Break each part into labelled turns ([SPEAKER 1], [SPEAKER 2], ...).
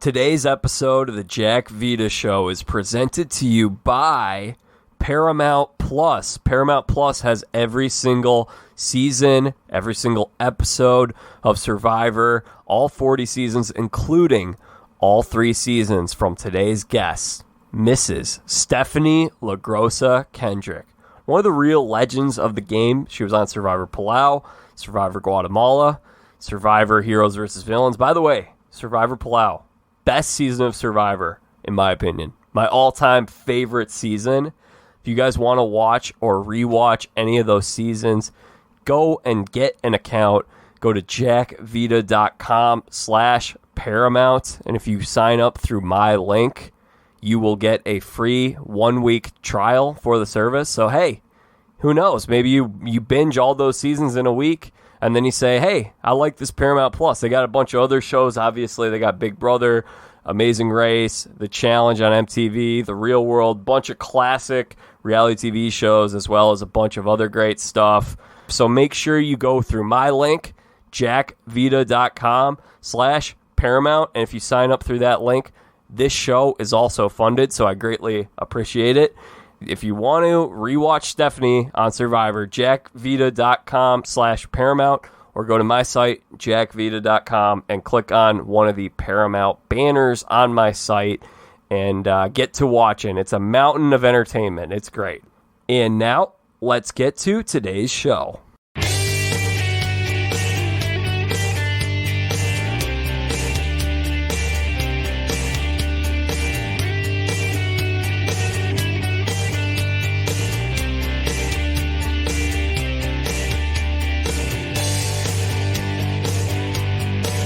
[SPEAKER 1] Today's episode of the Jack Vita Show is presented to you by Paramount Plus. Paramount Plus has every single season, every single episode of Survivor, all 40 seasons, including all 3 seasons from today's guest, Mrs. Stephenie LaGrossa Kendrick. One of the real legends of the game. She was on Survivor Palau, Survivor Guatemala, Survivor Heroes versus Villains. By the way, Survivor Palau, best season of Survivor, in my opinion. My all-time favorite season. If you guys want to watch or rewatch any of those seasons, go and get an account. Go to jackvita.com/Paramount. And if you sign up through my link, you will get a free 1-week trial for the service. So, hey, who knows? Maybe you binge all those seasons in a week, and then you say, hey, I like this Paramount Plus. They got a bunch of other shows. Obviously, they got Big Brother, Amazing Race, The Challenge on MTV, The Real World, bunch of classic reality TV shows, as well as a bunch of other great stuff. So make sure you go through my link, jackvita.com/Paramount. And if you sign up through that link, this show is also funded, so I greatly appreciate it. If you want to rewatch Stephenie on Survivor, jackvita.com/Paramount, or go to my site, jackvita.com, and click on one of the Paramount banners on my site and get to watching. It's a mountain of entertainment. It's great. And now, let's get to today's show.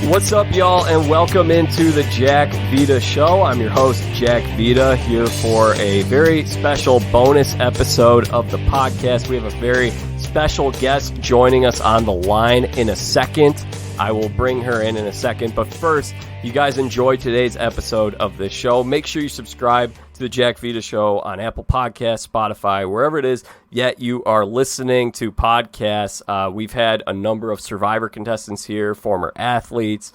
[SPEAKER 1] What's up, y'all, and welcome into the Jack Vita Show. I'm your host, Jack Vita, here for a very special bonus episode of the podcast. We have a very special guest joining us on the line in a second. I will bring her in a second, but first, you guys enjoy today's episode of the show. Make sure you subscribe to the Jack Vita Show on Apple Podcasts, Spotify, wherever it is yet you are listening to podcasts. We've had a number of Survivor contestants here, former athletes,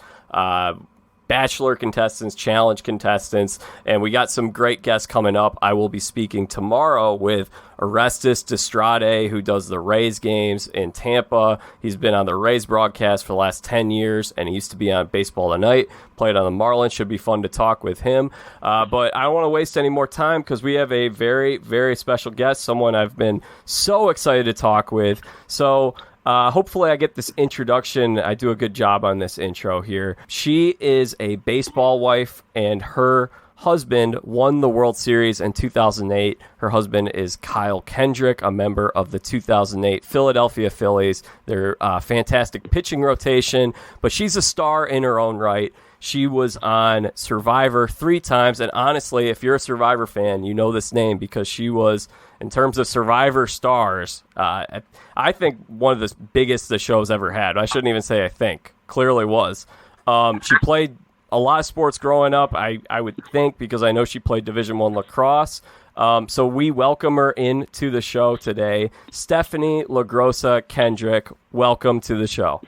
[SPEAKER 1] Bachelor contestants, Challenge contestants, and we got some great guests coming up. I will be speaking tomorrow with Orestes Destrade, who does the Rays games in Tampa. He's been on the Rays broadcast for the last 10 years, and he used to be on Baseball Tonight, played on the Marlins. Should be fun to talk with him. But I don't want to waste any more time because we have a very, very special guest, someone I've been so excited to talk with. So hopefully I get this introduction. I do a good job on this intro here. She is a baseball wife, and her husband won the World Series in 2008. Her husband is Kyle Kendrick, a member of the 2008 Philadelphia Phillies. They're fantastic pitching rotation, but she's a star in her own right. She was on Survivor 3 times, and honestly, if you're a Survivor fan, you know this name because she was, in terms of Survivor stars, I think one of the biggest the show's ever had. I shouldn't even say I think. Clearly was. She played a lot of sports growing up, I would think, because I know she played Division I lacrosse. So we welcome her into the show today. Stephenie LaGrossa Kendrick, welcome to the show.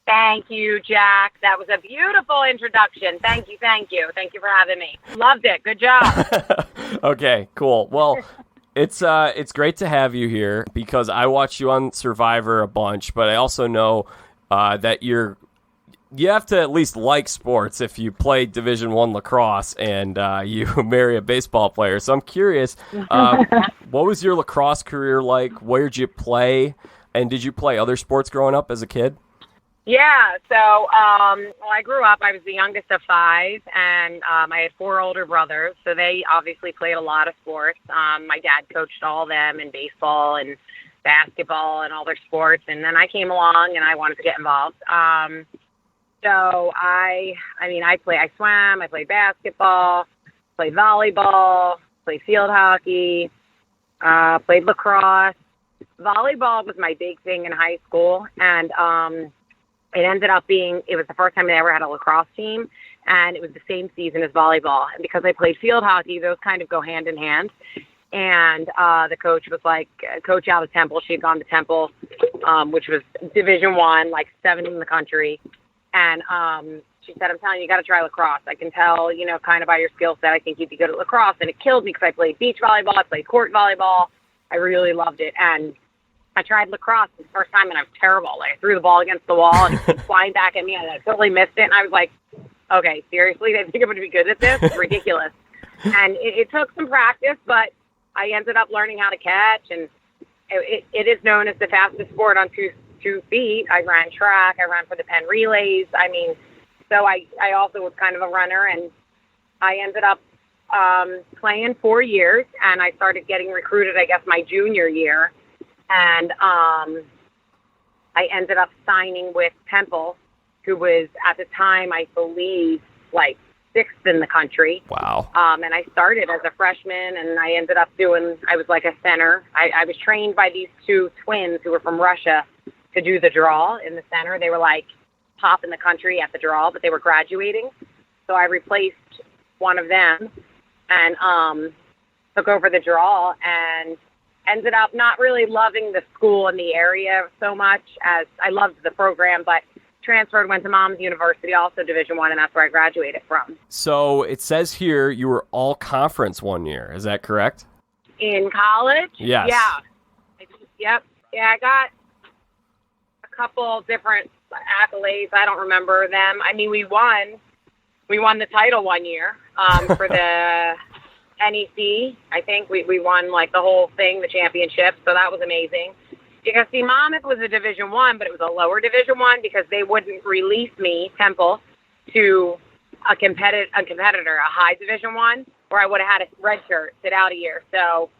[SPEAKER 2] Thank you, Jack. That was a beautiful introduction. Thank you. Thank you for having me. Loved it. Good job.
[SPEAKER 1] Okay, cool. Well, it's great to have you here because I watched you on Survivor a bunch, but I also know that you have to at least like sports if you play Division I lacrosse and you marry a baseball player. So I'm curious, what was your lacrosse career like? Where'd you play? And did you play other sports growing up as a kid?
[SPEAKER 2] Yeah, so I grew up, I was the youngest of 5, and I had 4 older brothers, so they obviously played a lot of sports. My dad coached all of them in baseball and basketball and all their sports, and then I came along and I wanted to get involved. So I swam, I played basketball, played volleyball, played field hockey, played lacrosse. Volleyball was my big thing in high school, and it ended up being, it was the first time I ever had a lacrosse team, and it was the same season as volleyball. And because I played field hockey, those kind of go hand in hand. And the coach was like, coach out of Temple. She had gone to Temple, which was Division I, like 7th in the country. And she said, I'm telling you, you got to try lacrosse. I can tell, you know, kind of by your skill set, I think you'd be good at lacrosse. And it killed me because I played beach volleyball. I played court volleyball. I really loved it. And I tried lacrosse the first time, and I was terrible. Like, I threw the ball against the wall, and it kept flying back at me, and I totally missed it. And I was like, okay, seriously? They think I'm going to be good at this? It's ridiculous. And it took some practice, but I ended up learning how to catch. And it is known as the fastest sport on two feet. I ran track. I ran for the Penn Relays. I mean, so I also was kind of a runner, and I ended up playing 4 years, and I started getting recruited, I guess, my junior year. And I ended up signing with Temple, who was, at the time, I believe, like 6th in the country.
[SPEAKER 1] Wow.
[SPEAKER 2] And I started as a freshman, and I ended up I was like a center. I was trained by these two twins who were from Russia to do the draw in the center. They were like top in the country at the draw, but they were graduating. So I replaced one of them and took over the draw, and ended up not really loving the school and the area so much as I loved the program, but transferred, went to Mom's University, also Division I, and that's where I graduated from.
[SPEAKER 1] So it says here you were all conference one year. Is that correct?
[SPEAKER 2] In college?
[SPEAKER 1] Yes.
[SPEAKER 2] Yeah. Yep. Yeah, I got a couple different accolades. I don't remember them. I mean, we won the title one year for the NEC. I think we won like the whole thing, the championship. So that was amazing. Because see, Monmouth was a Division I, but it was a lower Division I because they wouldn't release me, Temple, to a competitor, a high Division I, where I would have had a red shirt, sit out a year. So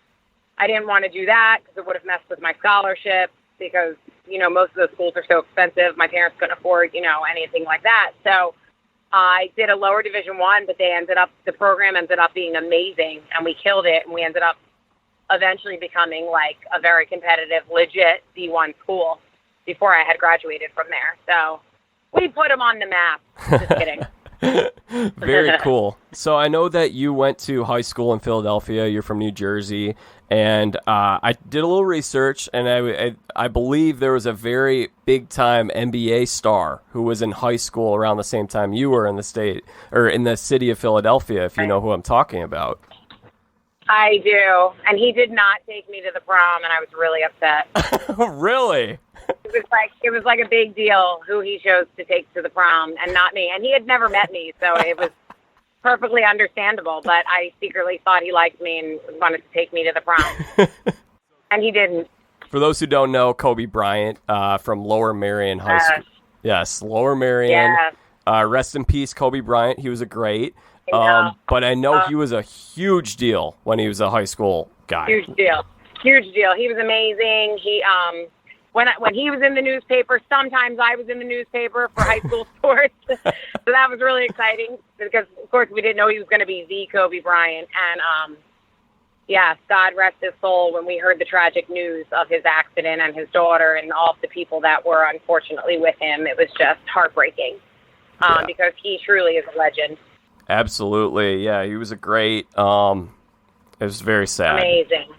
[SPEAKER 2] I didn't want to do that because it would have messed with my scholarship because, you know, most of those schools are so expensive. My parents couldn't afford, you know, anything like that. So I did a lower Division I, but the program ended up being amazing, and we killed it, and we ended up eventually becoming like a very competitive, legit D1 school before I had graduated from there. So we put them on the map. Just kidding.
[SPEAKER 1] Very cool. So I know that you went to high school in Philadelphia. You're from New Jersey. And I did a little research, and I believe there was a very big-time NBA star who was in high school around the same time you were in the state, or in the city of Philadelphia, if you know who I'm talking about.
[SPEAKER 2] I do. And he did not take me to the prom, and I was really upset.
[SPEAKER 1] Really?
[SPEAKER 2] It was like a big deal who he chose to take to the prom and not me. And he had never met me, so it was perfectly understandable. But I secretly thought he liked me and wanted to take me to the prom. And he didn't.
[SPEAKER 1] For those who don't know, Kobe Bryant from Lower Merion High School. Yes, Lower Merion.
[SPEAKER 2] Yes.
[SPEAKER 1] Rest in peace, Kobe Bryant. He was a great. But I know he was a huge deal when he was a high school guy. Huge deal.
[SPEAKER 2] He was amazing. He when he was in the newspaper, sometimes I was in the newspaper for high school sports. So that was really exciting because, of course, we didn't know he was going to be the Kobe Bryant. And, yeah, God rest his soul, when we heard the tragic news of his accident and his daughter and all of the people that were unfortunately with him, it was just heartbreaking because he truly is a legend.
[SPEAKER 1] Absolutely. Yeah, he was a great, it was very sad.
[SPEAKER 2] Amazing.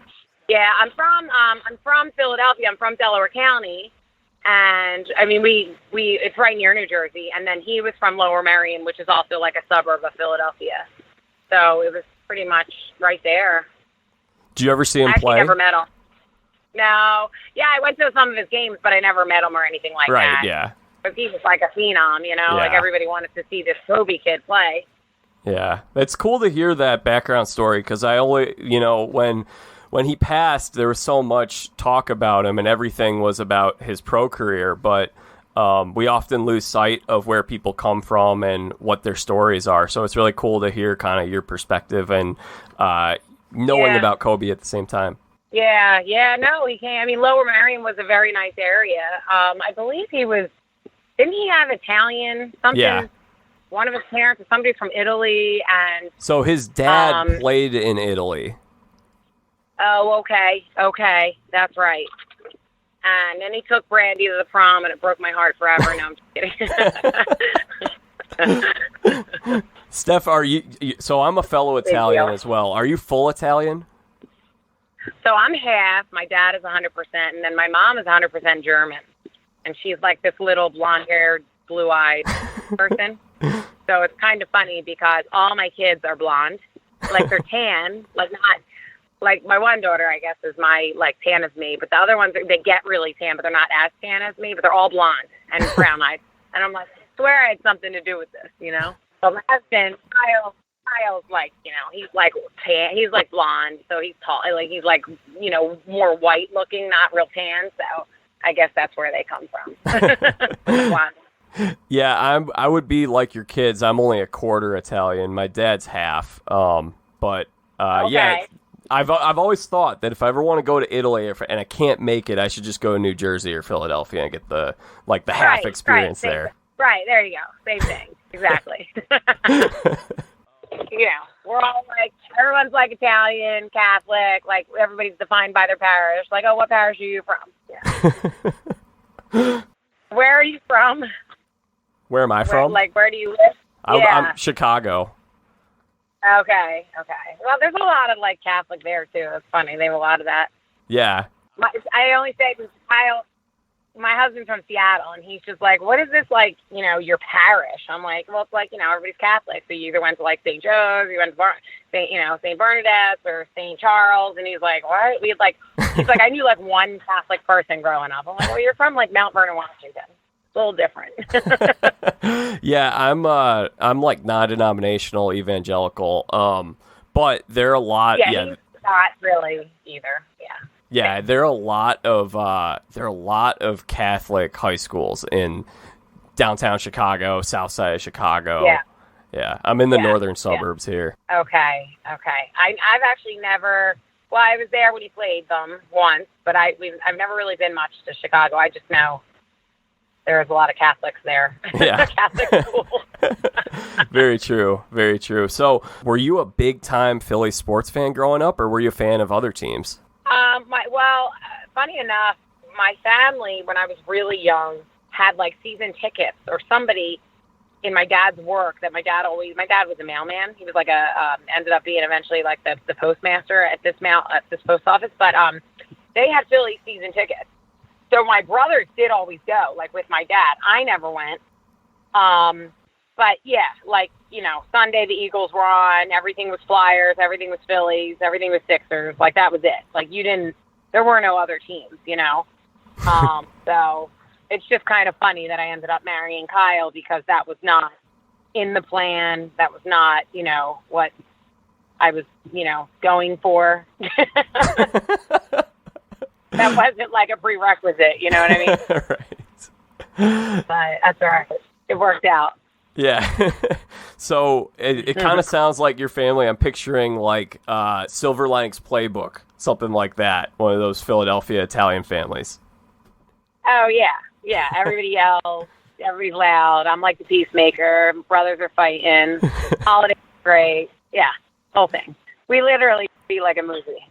[SPEAKER 2] Yeah, I'm from Philadelphia. I'm from Delaware County. And I mean, it's right near New Jersey. And then he was from Lower Merion, which is also like a suburb of Philadelphia. So it was pretty much right there.
[SPEAKER 1] Did you ever see him play?
[SPEAKER 2] I never met him. No. Yeah, I went to some of his games, but I never met him or anything like that.
[SPEAKER 1] Right, yeah.
[SPEAKER 2] Because he was like a phenom, you know? Like everybody wanted to see this Kobe kid play.
[SPEAKER 1] Yeah, it's cool to hear that background story because I only, you know, when he passed, there was so much talk about him and everything was about his pro career, but we often lose sight of where people come from and what their stories are. So it's really cool to hear kind of your perspective and knowing about Kobe at the same time.
[SPEAKER 2] Yeah, no, he can't. I mean, Lower Merion was a very nice area. I believe didn't he have Italian something?
[SPEAKER 1] Yeah.
[SPEAKER 2] One of his parents is somebody from Italy, and
[SPEAKER 1] so his dad played in Italy.
[SPEAKER 2] Oh, okay, that's right. And then he took Brandy to the prom, and it broke my heart forever. No, I'm just kidding.
[SPEAKER 1] Steph, are you? So I'm a fellow Italian as well. Are you full Italian?
[SPEAKER 2] So I'm half. My dad is 100%, and then my mom is 100% German, and she's like this little blonde-haired, blue-eyed person. So it's kind of funny because all my kids are blonde. Like, they're tan, like not, like my one daughter, I guess, is tan as me, but the other ones, they get really tan, but they're not as tan as me, but they're all blonde and brown-eyed. And I'm like, I swear I had something to do with this, So my husband, Kyle's like, he's like tan, he's like blonde, so he's tall, like he's like, more white looking, not real tan, so I guess that's where they come from.
[SPEAKER 1] Yeah, I would be like your kids. I'm only a quarter Italian. My dad's half. Okay. Yeah, I've always thought that if I ever want to go to Italy and I can't make it, I should just go to New Jersey or Philadelphia and get the half experience there.
[SPEAKER 2] Right, there you go. Same thing. Exactly. We're all like, everyone's like Italian, Catholic, like everybody's defined by their parish. Like, oh, what parish are you from? Yeah. Where are you from?
[SPEAKER 1] Where am I from?
[SPEAKER 2] Where do you live?
[SPEAKER 1] I'm Chicago.
[SPEAKER 2] Okay. Well, there's a lot of, Catholic there, too. It's funny. They have a lot of that.
[SPEAKER 1] Yeah.
[SPEAKER 2] I only say because my husband's from Seattle, and he's just like, what is this, your parish? I'm like, well, it's everybody's Catholic. So you either went to, St. Joe's, you went to St. Bernadette's or St. Charles, and he's like, what? He's like, I knew, one Catholic person growing up. I'm like, well, you're from, Mount Vernon, Washington. A little different.
[SPEAKER 1] Yeah, I'm non-denominational evangelical. But there are a lot.
[SPEAKER 2] Yeah, he's not really either. Yeah.
[SPEAKER 1] Yeah, there are a lot of Catholic high schools in downtown Chicago, south side of Chicago. Yeah. I'm in the northern suburbs here.
[SPEAKER 2] Okay. I've actually never. Well, I was there when he played them once, but I've never really been much to Chicago. I just know there's a lot of Catholics there.
[SPEAKER 1] Yeah.
[SPEAKER 2] Catholic school.
[SPEAKER 1] Very true. So, were you a big-time Phillies sports fan growing up, or were you a fan of other teams?
[SPEAKER 2] Funny enough, my family, when I was really young, had season tickets, or somebody in my dad's work that my dad was a mailman. He was ended up being eventually the postmaster at this post office, but they had Phillies season tickets. So my brothers did always go, with my dad. I never went. But yeah, Sunday the Eagles were on, everything was Flyers, everything was Phillies, everything was Sixers. That was it. There were no other teams, So it's just kind of funny that I ended up marrying Kyle because that was not in the plan. That was not, what I was, going for. That wasn't a prerequisite, you know what I mean?
[SPEAKER 1] Right.
[SPEAKER 2] But that's all right. It worked out.
[SPEAKER 1] Yeah. So it kind of sounds like your family. I'm picturing Silver Linings Playbook, something like that. One of those Philadelphia Italian families.
[SPEAKER 2] Oh, yeah. Yeah. Everybody yells. Everybody's loud. I'm like the peacemaker. Brothers are fighting. Holidays are great. Yeah. Whole thing. We literally be like a movie.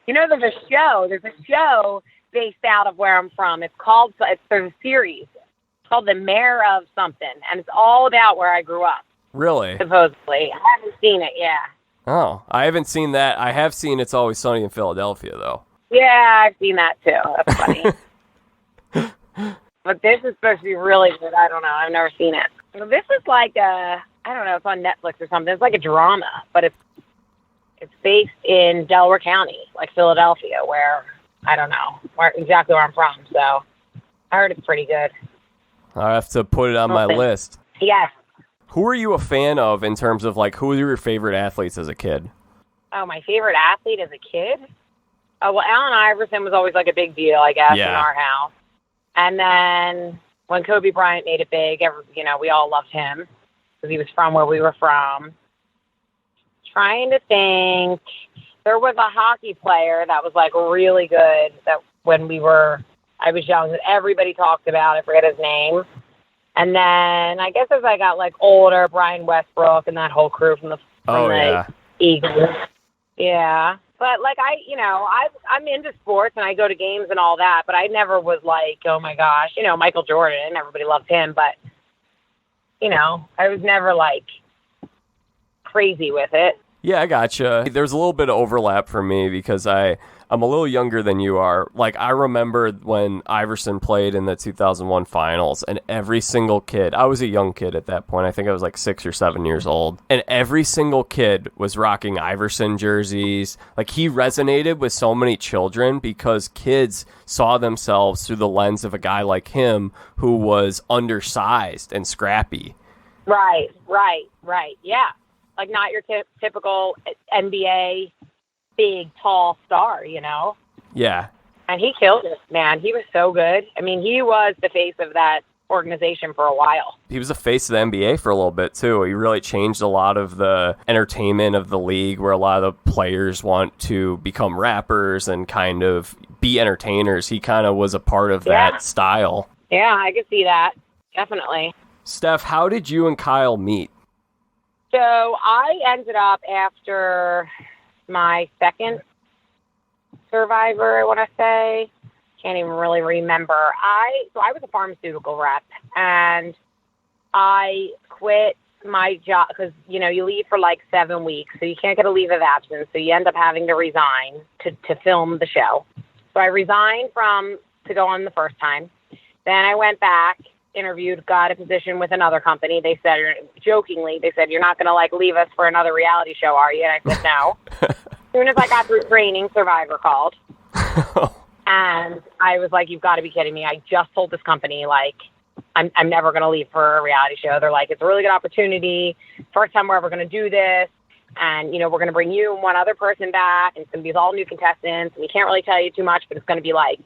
[SPEAKER 2] There's a show based out of where I'm from. There's a series. It's called The Mayor of Something, and it's all about where I grew up.
[SPEAKER 1] Really?
[SPEAKER 2] Supposedly. I haven't seen it, yeah.
[SPEAKER 1] Oh, I haven't seen that. I have seen It's Always Sunny in Philadelphia, though.
[SPEAKER 2] Yeah, I've seen that, too. That's funny. But this is supposed to be really good. I don't know. I've never seen it. Well, this is I don't know, it's on Netflix or something. It's like a drama, but it's based in Delaware County, Philadelphia, where, I don't know, exactly where I'm from. So I heard it's pretty good.
[SPEAKER 1] I have to put it on my list.
[SPEAKER 2] Yes.
[SPEAKER 1] Who are you a fan of in terms of, who are your favorite athletes as a kid?
[SPEAKER 2] Oh, my favorite athlete as a kid? Oh, well, Allen Iverson was always, a big deal, I guess, in our house. And then when Kobe Bryant made it big, we all loved him because he was from where we were from. Trying to think. There was a hockey player that was really good that when I was young, that everybody talked about. I forget his name. And then I guess as I got older, Brian Westbrook and that whole crew from the Eagles. Yeah. But I'm into sports and I go to games and all that, but I never was oh my gosh, Michael Jordan, everybody loved him, but I was never crazy with it.
[SPEAKER 1] Yeah, I gotcha. There's a little bit of overlap for me because I'm a little younger than you are. Like, I remember when Iverson played in the 2001 finals, and every single kid, I was a young kid at that point. I think I was like 6 or 7 years old. And every single kid was rocking Iverson jerseys. Like, he resonated with so many children because kids saw themselves through the lens of a guy like him who was undersized and scrappy.
[SPEAKER 2] Right. Yeah. Like, not your typical NBA big, tall star, you know?
[SPEAKER 1] Yeah.
[SPEAKER 2] And he killed it, man. He was so good. I mean, he was the face of that organization for a while.
[SPEAKER 1] He was the face of the NBA for a little bit, too. He really changed a lot of the entertainment of the league, where a lot of the players want to become rappers and kind of be entertainers. He kind of was a part of that style.
[SPEAKER 2] Yeah, I could see that. Definitely.
[SPEAKER 1] Steph, how did you and Kyle meet?
[SPEAKER 2] So I ended up, after my second Survivor, I want to say, can't even really remember. I was a pharmaceutical rep, and I quit my job because, you know, you leave for like 7 weeks, so you can't get a leave of absence, so you end up having to resign to film the show. So I resigned to go on the first time. Then I went back, interviewed, got a position with another company. They said, jokingly, you're not going to like leave us for another reality show, are you? And I said, no. As soon as I got through training, Survivor called. And I was like, you've got to be kidding me. I just told this company, like, I'm never going to leave for a reality show. They're like, it's a really good opportunity. First time we're ever going to do this. And, you know, we're going to bring you and one other person back. And it's going to be all new contestants. And we can't really tell you too much, but it's going to be like,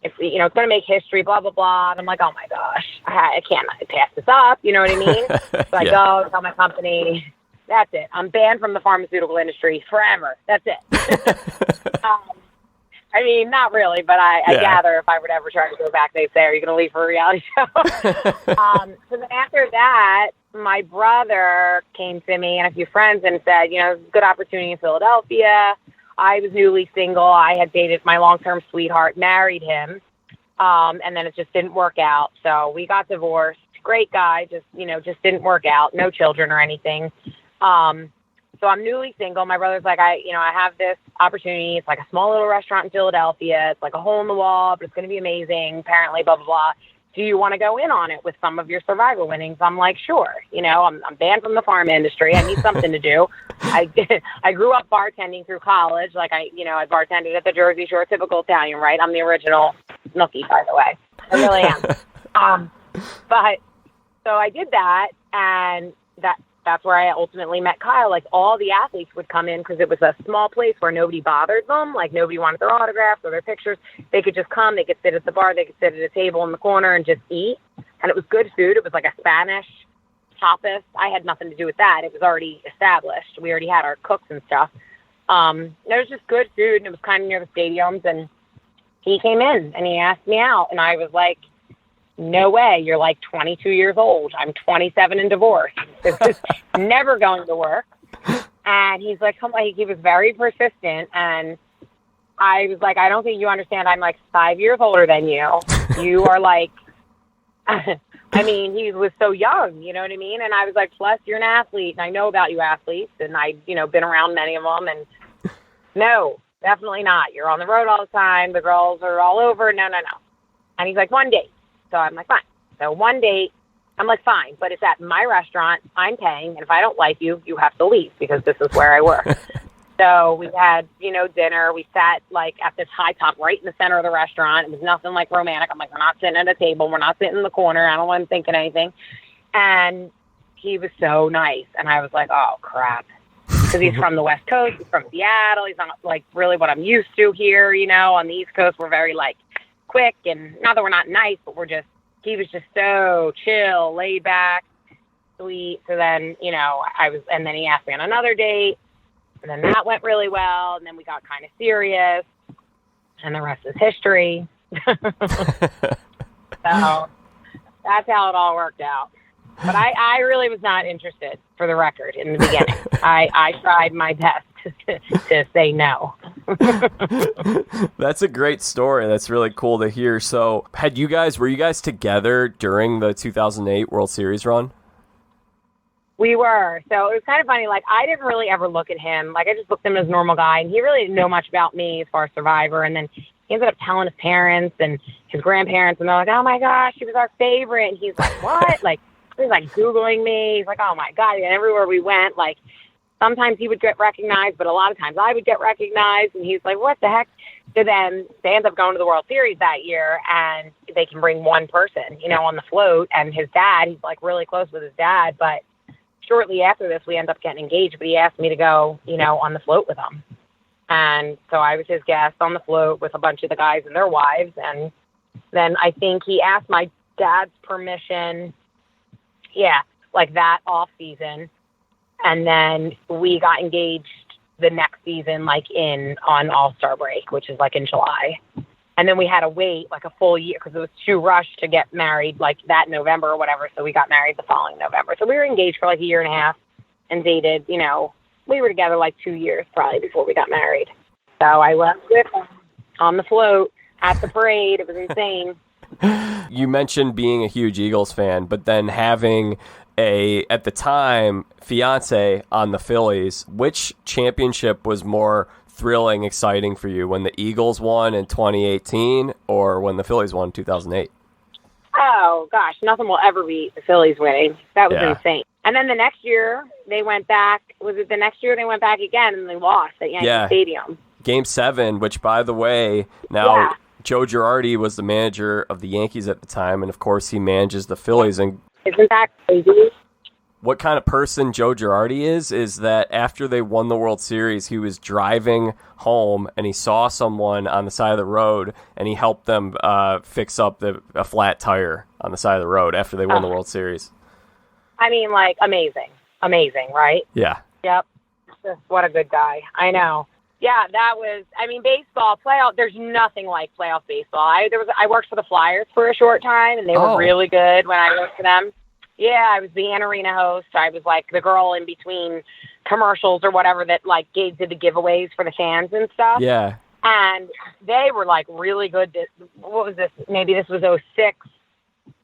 [SPEAKER 2] it's going to make history, blah, blah, blah. And I'm like, oh, my gosh, I can't pass this up. You know what I mean? So I go tell my company, that's it. I'm banned from the pharmaceutical industry forever. That's it. I mean, not really, but I gather if I would ever try to go back, they'd say, are you going to leave for a reality show? So then after that, my brother came to me and a few friends and said, you know, good opportunity in Philadelphia. I was newly single. I had dated my long-term sweetheart, married him, and then it just didn't work out. So we got divorced. Great guy, just didn't work out. No children or anything. So I'm newly single. My brother's like, I have this opportunity. It's like a small little restaurant in Philadelphia. It's like a hole in the wall, but it's going to be amazing. Apparently, blah, blah, blah. Do you want to go in on it with some of your Survivor winnings? I'm like, sure. You know, I'm banned from the pharma industry. I need something to do. I grew up bartending through college. Like I bartended at the Jersey Shore, typical Italian, right? I'm the original Snooki, by the way. I really am. But so I did that, and that's where I ultimately met Kyle. Like, all the athletes would come in because it was a small place where nobody bothered them. Like, nobody wanted their autographs or their pictures. They could just come. They could sit at the bar. They could sit at a table in the corner and just eat. And it was good food. It was like a Spanish tapas. I had nothing to do with that. It was already established. We already had our cooks and stuff. It was just good food, and it was kind of near the stadiums. And he came in, and he asked me out. And I was like, no way, you're like 22 years old. I'm 27 and divorced. This is never going to work. And he's like, come on. He was very persistent. And I was like, I don't think you understand. I'm like 5 years older than you. You are like, I mean, he was so young, you know what I mean? And I was like, plus you're an athlete. And I know about you athletes. And I, been around many of them. And no, definitely not. You're on the road all the time. The girls are all over. No. And he's like, one date. So I'm like, fine. So one date, I'm like, fine, but it's at my restaurant. I'm paying. And if I don't like you, you have to leave because this is where I work. So we had, dinner. We sat like at this high top right in the center of the restaurant. It was nothing like romantic. I'm like, we're not sitting at a table. We're not sitting in the corner. I don't want him thinking anything. And he was so nice. And I was like, oh, crap. Because he's from the West Coast. He's from Seattle. He's not like really what I'm used to here. On the East Coast, we're very like quick, and not that we're not nice, but he was just so chill, laid back, sweet. So then, and then he asked me on another date, and then that went really well, and then we got kind of serious, and the rest is history. So that's how it all worked out. But I really was not interested, for the record, in the beginning. I tried my best to say no.
[SPEAKER 1] That's a great story. That's really cool to hear. So were you guys together during the 2008 World Series run?
[SPEAKER 2] We were. So it was kind of funny. Like, I didn't really ever look at him. Like, I just looked at him as a normal guy, and he really didn't know much about me as far as Survivor. And then he ended up telling his parents and his grandparents, and they're like, oh, my gosh, she was our favorite. And he's like, what? Like, he's like Googling me. He's like, oh, my God. And everywhere we went, like, sometimes he would get recognized, but a lot of times I would get recognized. And he's like, what the heck? So then they end up going to the World Series that year, and they can bring one person, you know, on the float. And his dad, he's, like, really close with his dad, but shortly after this, we end up getting engaged, but he asked me to go, you know, on the float with him. And so I was his guest on the float with a bunch of the guys and their wives. And then I think he asked my dad's permission, like that off season. And then we got engaged the next season, like on All-Star break, which is like in July. And then we had to wait like a full year because it was too rushed to get married like that November or whatever. So we got married the following November. So we were engaged for like a year and a half and dated, you know, we were together like 2 years probably before we got married. So I went with him on the float at the parade. It was insane.
[SPEAKER 1] You mentioned being a huge Eagles fan, but then having at the time, fiance on the Phillies. Which championship was more thrilling, exciting for you, when the Eagles won in 2018 or when the Phillies won in 2008?
[SPEAKER 2] Oh, gosh, nothing will ever beat the Phillies winning. That was insane. And then the next year, they went back. Was it the next year they went back again and they lost at Yankee Stadium? Game
[SPEAKER 1] 7, which, by the way, now Joe Girardi was the manager of the Yankees at the time, and, of course, he manages the Phillies. And
[SPEAKER 2] isn't that crazy?
[SPEAKER 1] What kind of person Joe Girardi is that after they won the World Series, he was driving home and he saw someone on the side of the road and he helped them fix up a flat tire on the side of the road after they won the World Series.
[SPEAKER 2] I mean, like, amazing. Amazing, right?
[SPEAKER 1] Yeah.
[SPEAKER 2] Yep. What a good guy. I know. Yeah, that was, I mean, baseball, playoff, there's nothing like playoff baseball. I worked for the Flyers for a short time, and they were really good when I worked for them. Yeah, I was the arena host. I was like the girl in between commercials or whatever that like did the giveaways for the fans and stuff.
[SPEAKER 1] Yeah.
[SPEAKER 2] And they were like really good. What was this? Maybe this was 06,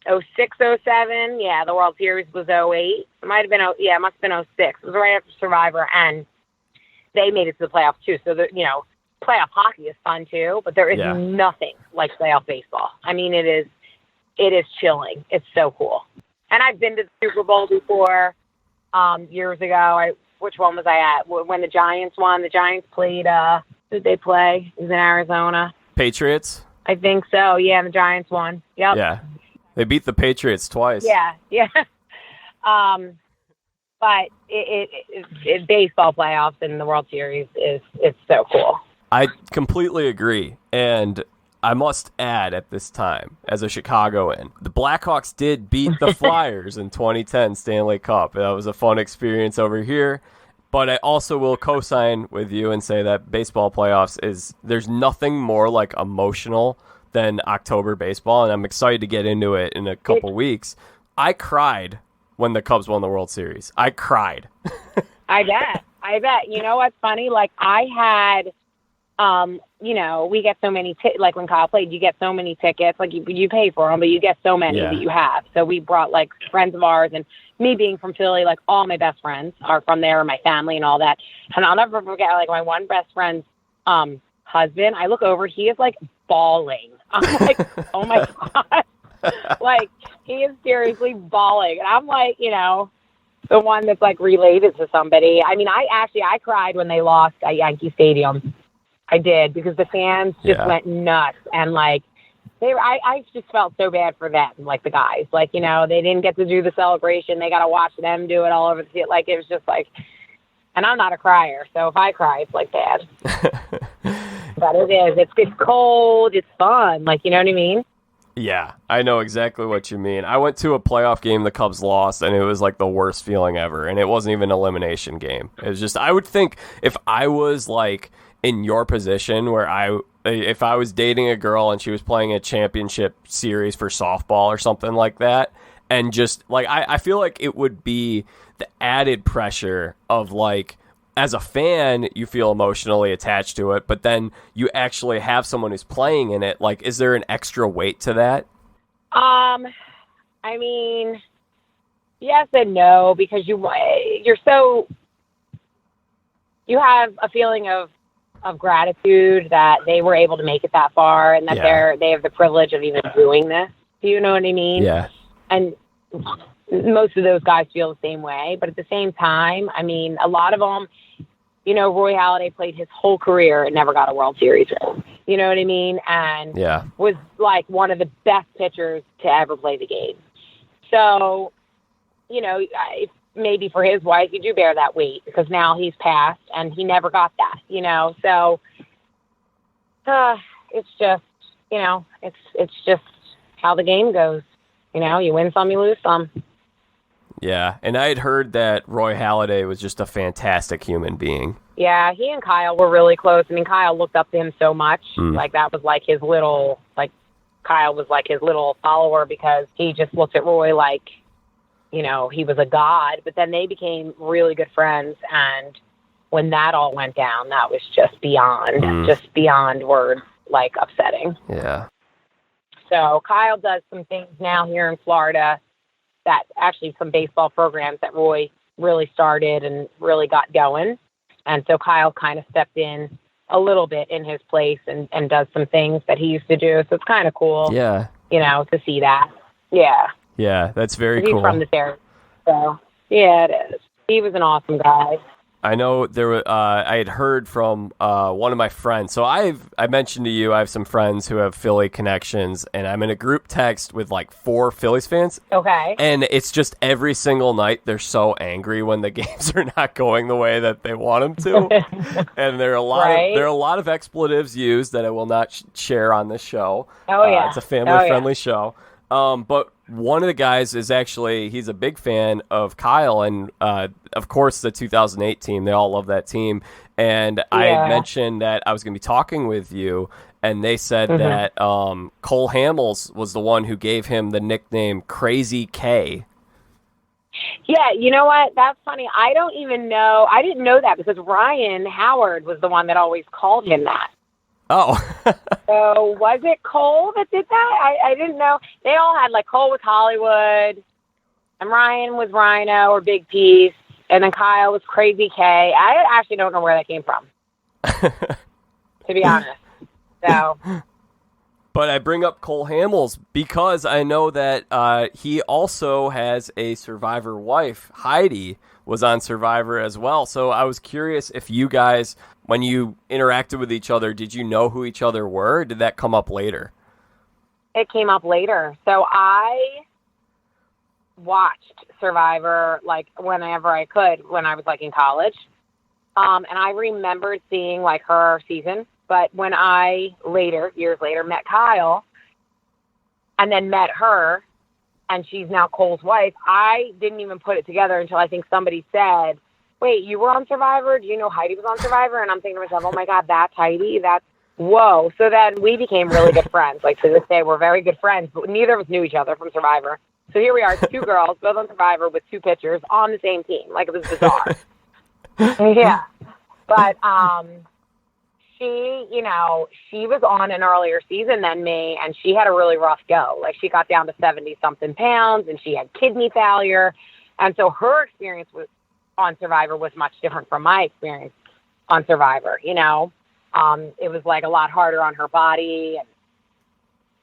[SPEAKER 2] 07. Yeah, the World Series was 08. It might have been, it must have been 06. It was right after Survivor, and they made it to the playoffs too. So, playoff hockey is fun too, but there is nothing like playoff baseball. I mean, it is chilling. It's so cool. And I've been to the Super Bowl before, years ago. Which one was I at? When the Giants won. The Giants played, who did they play? It was in Arizona.
[SPEAKER 1] Patriots?
[SPEAKER 2] I think so, yeah, and the Giants won. Yep.
[SPEAKER 1] Yeah. They beat the Patriots twice.
[SPEAKER 2] Yeah. But it baseball playoffs and the World Series it's so cool.
[SPEAKER 1] I completely agree. And I must add at this time, as a Chicagoan, the Blackhawks did beat the Flyers in 2010 Stanley Cup. That was a fun experience over here. But I also will co-sign with you and say that baseball playoffs there's nothing more like emotional than October baseball, and I'm excited to get into it in a couple weeks. I cried when the Cubs won the World Series. I cried.
[SPEAKER 2] I bet. You know what's funny? Like, I had, we get so many, like when Kyle played, you get so many tickets. Like, you pay for them, but you get so many that you have. So we brought, like, friends of ours, and me being from Philly, like, all my best friends are from there, my family and all that. And I'll never forget, like, my one best friend's husband. I look over, he is, like, bawling. I'm like, oh, my God. Like, he is seriously bawling. And I'm like, the one that's like related to somebody. I mean, I cried when they lost at Yankee Stadium. I did, because the fans just went nuts. And like, I just felt so bad for them, like the guys. Like, they didn't get to do the celebration. They got to watch them do it all over the field. Like, it was just like, and I'm not a crier. So if I cry, it's like bad. But it is. It's cold. It's fun. Like, you know what I mean?
[SPEAKER 1] Yeah, I know exactly what you mean. I went to a playoff game the Cubs lost, and it was like the worst feeling ever. And it wasn't even an elimination game. It was just, I would think if I was like in your position where if I was dating a girl and she was playing a championship series for softball or something like that, and just like, I feel like it would be the added pressure of like, as a fan, you feel emotionally attached to it, but then you actually have someone who's playing in it. Like, is there an extra weight to that?
[SPEAKER 2] I mean, yes and no, because you have a feeling of gratitude that they were able to make it that far, and that they have the privilege of even doing this. Do you know what I mean?
[SPEAKER 1] Yeah.
[SPEAKER 2] And most of those guys feel the same way, but at the same time, I mean, a lot of them, Roy Halladay played his whole career and never got a World Series ring. You know what I mean? And was like one of the best pitchers to ever play the game. So, maybe for his wife, you do bear that weight because now he's passed and he never got that, So it's just, it's just how the game goes. You win some, you lose some.
[SPEAKER 1] Yeah, and I had heard that Roy Halladay was just a fantastic human being.
[SPEAKER 2] Yeah, he and Kyle were really close. I mean, Kyle looked up to him so much. Like, that was like his little, Kyle was like his little follower because he just looked at Roy like, he was a god. But then they became really good friends. And when that all went down, that was just beyond words, upsetting.
[SPEAKER 1] Yeah.
[SPEAKER 2] So Kyle does some things now here in Florida that actually some baseball programs that Roy really started and really got going. And so Kyle kind of stepped in a little bit in his place and does some things that he used to do. So it's kind of cool, to see that. Yeah.
[SPEAKER 1] Yeah, that's very cool.
[SPEAKER 2] He's from this area. So, yeah, it is. He was an awesome guy.
[SPEAKER 1] I know I had heard from one of my friends. So I mentioned to you, I have some friends who have Philly connections, and I'm in a group text with 4 Phillies fans.
[SPEAKER 2] Okay.
[SPEAKER 1] And it's just every single night they're so angry when the games are not going the way that they want them to. And there are a lot of expletives used that I will not share on this show.
[SPEAKER 2] Oh, yeah.
[SPEAKER 1] It's a family-friendly show. But one of the guys is he's a big fan of Kyle and, of course, the 2008 team. They all love that team. And I had mentioned that I was going to be talking with you, and they said that Cole Hamels was the one who gave him the nickname Crazy K.
[SPEAKER 2] Yeah, you know what? That's funny. I don't even know. I didn't know that because Ryan Howard was the one that always called him that.
[SPEAKER 1] Oh.
[SPEAKER 2] So was it Cole that did that? I didn't know. They all had, Cole was Hollywood, and Ryan was Rhino or Big Piece, and then Kyle was Crazy K. I actually don't know where that came from, to be honest. So.
[SPEAKER 1] But I bring up Cole Hamels because I know that he also has a Survivor wife. Heidi was on Survivor as well. So I was curious if you guys, when you interacted with each other, did you know who each other were? Or did that come up later?
[SPEAKER 2] It came up later. So I watched Survivor whenever I could when I was in college. And I remembered seeing her season. But when I years later, met Kyle and then met her, and she's now Cole's wife, I didn't even put it together until I think somebody said, wait, you were on Survivor? Do you know Heidi was on Survivor? And I'm thinking to myself, oh my God, that's Heidi? Whoa. So then we became really good friends. To this day, we're very good friends, but neither of us knew each other from Survivor. So here we are, 2 girls, both on Survivor with 2 pitchers on the same team. It was bizarre. Yeah. But, she was on an earlier season than me, and she had a really rough go. She got down to 70-something pounds, and she had kidney failure. And so her experience on Survivor was much different from my experience on Survivor, It was, a lot harder on her body.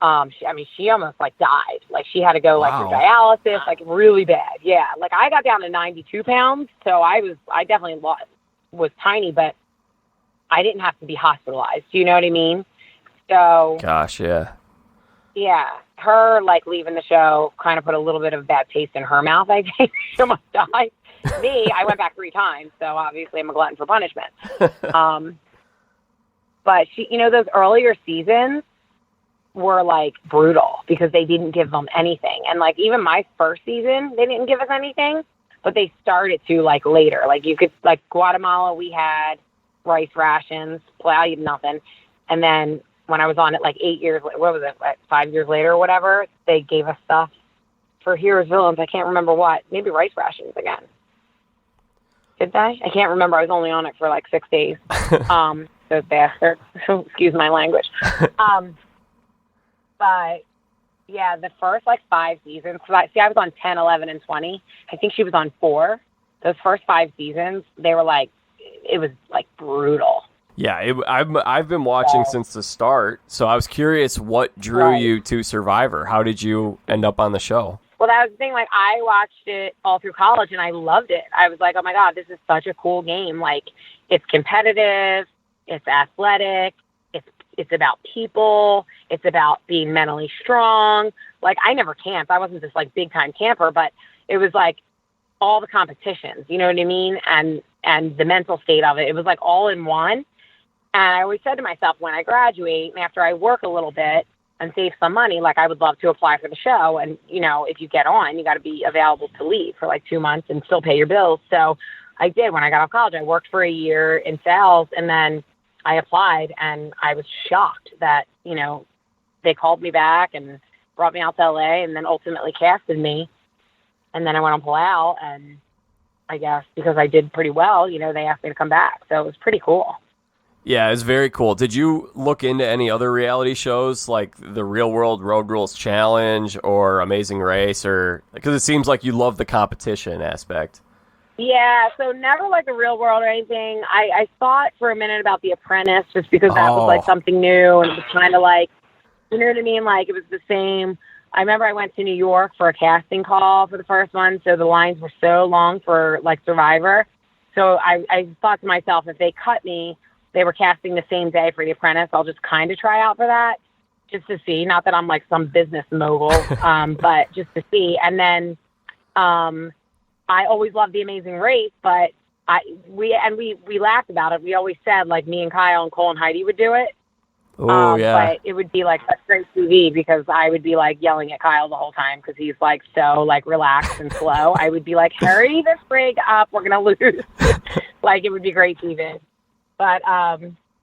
[SPEAKER 2] And, she almost, died. She had to go,
[SPEAKER 1] Wow.
[SPEAKER 2] for dialysis, really bad. Yeah. I got down to 92 pounds, so I definitely was tiny, but I didn't have to be hospitalized. Do you know what I mean? So.
[SPEAKER 1] Gosh, yeah.
[SPEAKER 2] Yeah. Her, leaving the show kind of put a little bit of a bad taste in her mouth, I think. She almost died. Me, I went back 3 times, so obviously I'm a glutton for punishment. But she, those earlier seasons were, brutal because they didn't give them anything. And, even my first season, they didn't give us anything, but they started to, later. You could, Guatemala, we had rice rations, Palau, you had nothing. And then when I was on it 8 years, 5 years later or whatever, they gave us stuff for Heroes, Villains. I can't remember what. Maybe rice rations again. Did they? I can't remember. I was only on it for 6 days. Those bastards. Excuse my language. But Yeah, the first, like, 5 seasons. I was on 10, 11, and 20. I think she was on 4. Those first 5 seasons, they were, like, it was, like, brutal.
[SPEAKER 1] Yeah, I've been watching since the start, so I was curious what drew you to Survivor. How did you end up on the show?
[SPEAKER 2] Well, that was the thing. Like, I watched it all through college, and I loved it. I was like, oh, my God, this is such a cool game. Like, it's competitive. It's athletic. It's about people. It's about being mentally strong. Like, I never camped. I wasn't this, like, big-time camper, but it was, like, all the competitions, you know what I mean? And the mental state of it. It was, like, all in one. And I always said to myself, when I graduate and after I work a little bit and save some money, like, I would love to apply for the show. And, you know, if you get on, you got to be available to leave for, like, 2 months and still pay your bills. So I did. When I got out of college, I worked for a year in sales, and then I applied, and I was shocked that, you know, they called me back and brought me out to LA and then ultimately casted me. And then I went on Palau, and I guess because I did pretty well, you know, they asked me to come back. So it was pretty cool.
[SPEAKER 1] Yeah, it's very cool. Did you look into any other reality shows like the Real World Road Rules Challenge or Amazing Race? Or because it seems like you love the competition aspect.
[SPEAKER 2] Yeah, so never like the Real World or anything. I thought for a minute about The Apprentice just because that was like something new, and it was kind of like, you know what I mean? Like, it was the same. I remember I went to New York for a casting call for the first one, so the lines were so long for, like, Survivor. So I thought to myself, if they cut me, they were casting the same day for The Apprentice, I'll just kind of try out for that just to see. Not that I'm, like, some business mogul, but just to see. And then I always loved The Amazing Race, but we laughed about it. We always said, like, me and Kyle and Cole and Heidi would do it.
[SPEAKER 1] Oh, yeah.
[SPEAKER 2] But it would be, like, such great TV because I would be, like, yelling at Kyle the whole time because he's, like, so, like, relaxed and slow. I would be like, hurry this rig up. We're going to lose. Like, it would be great TV. But,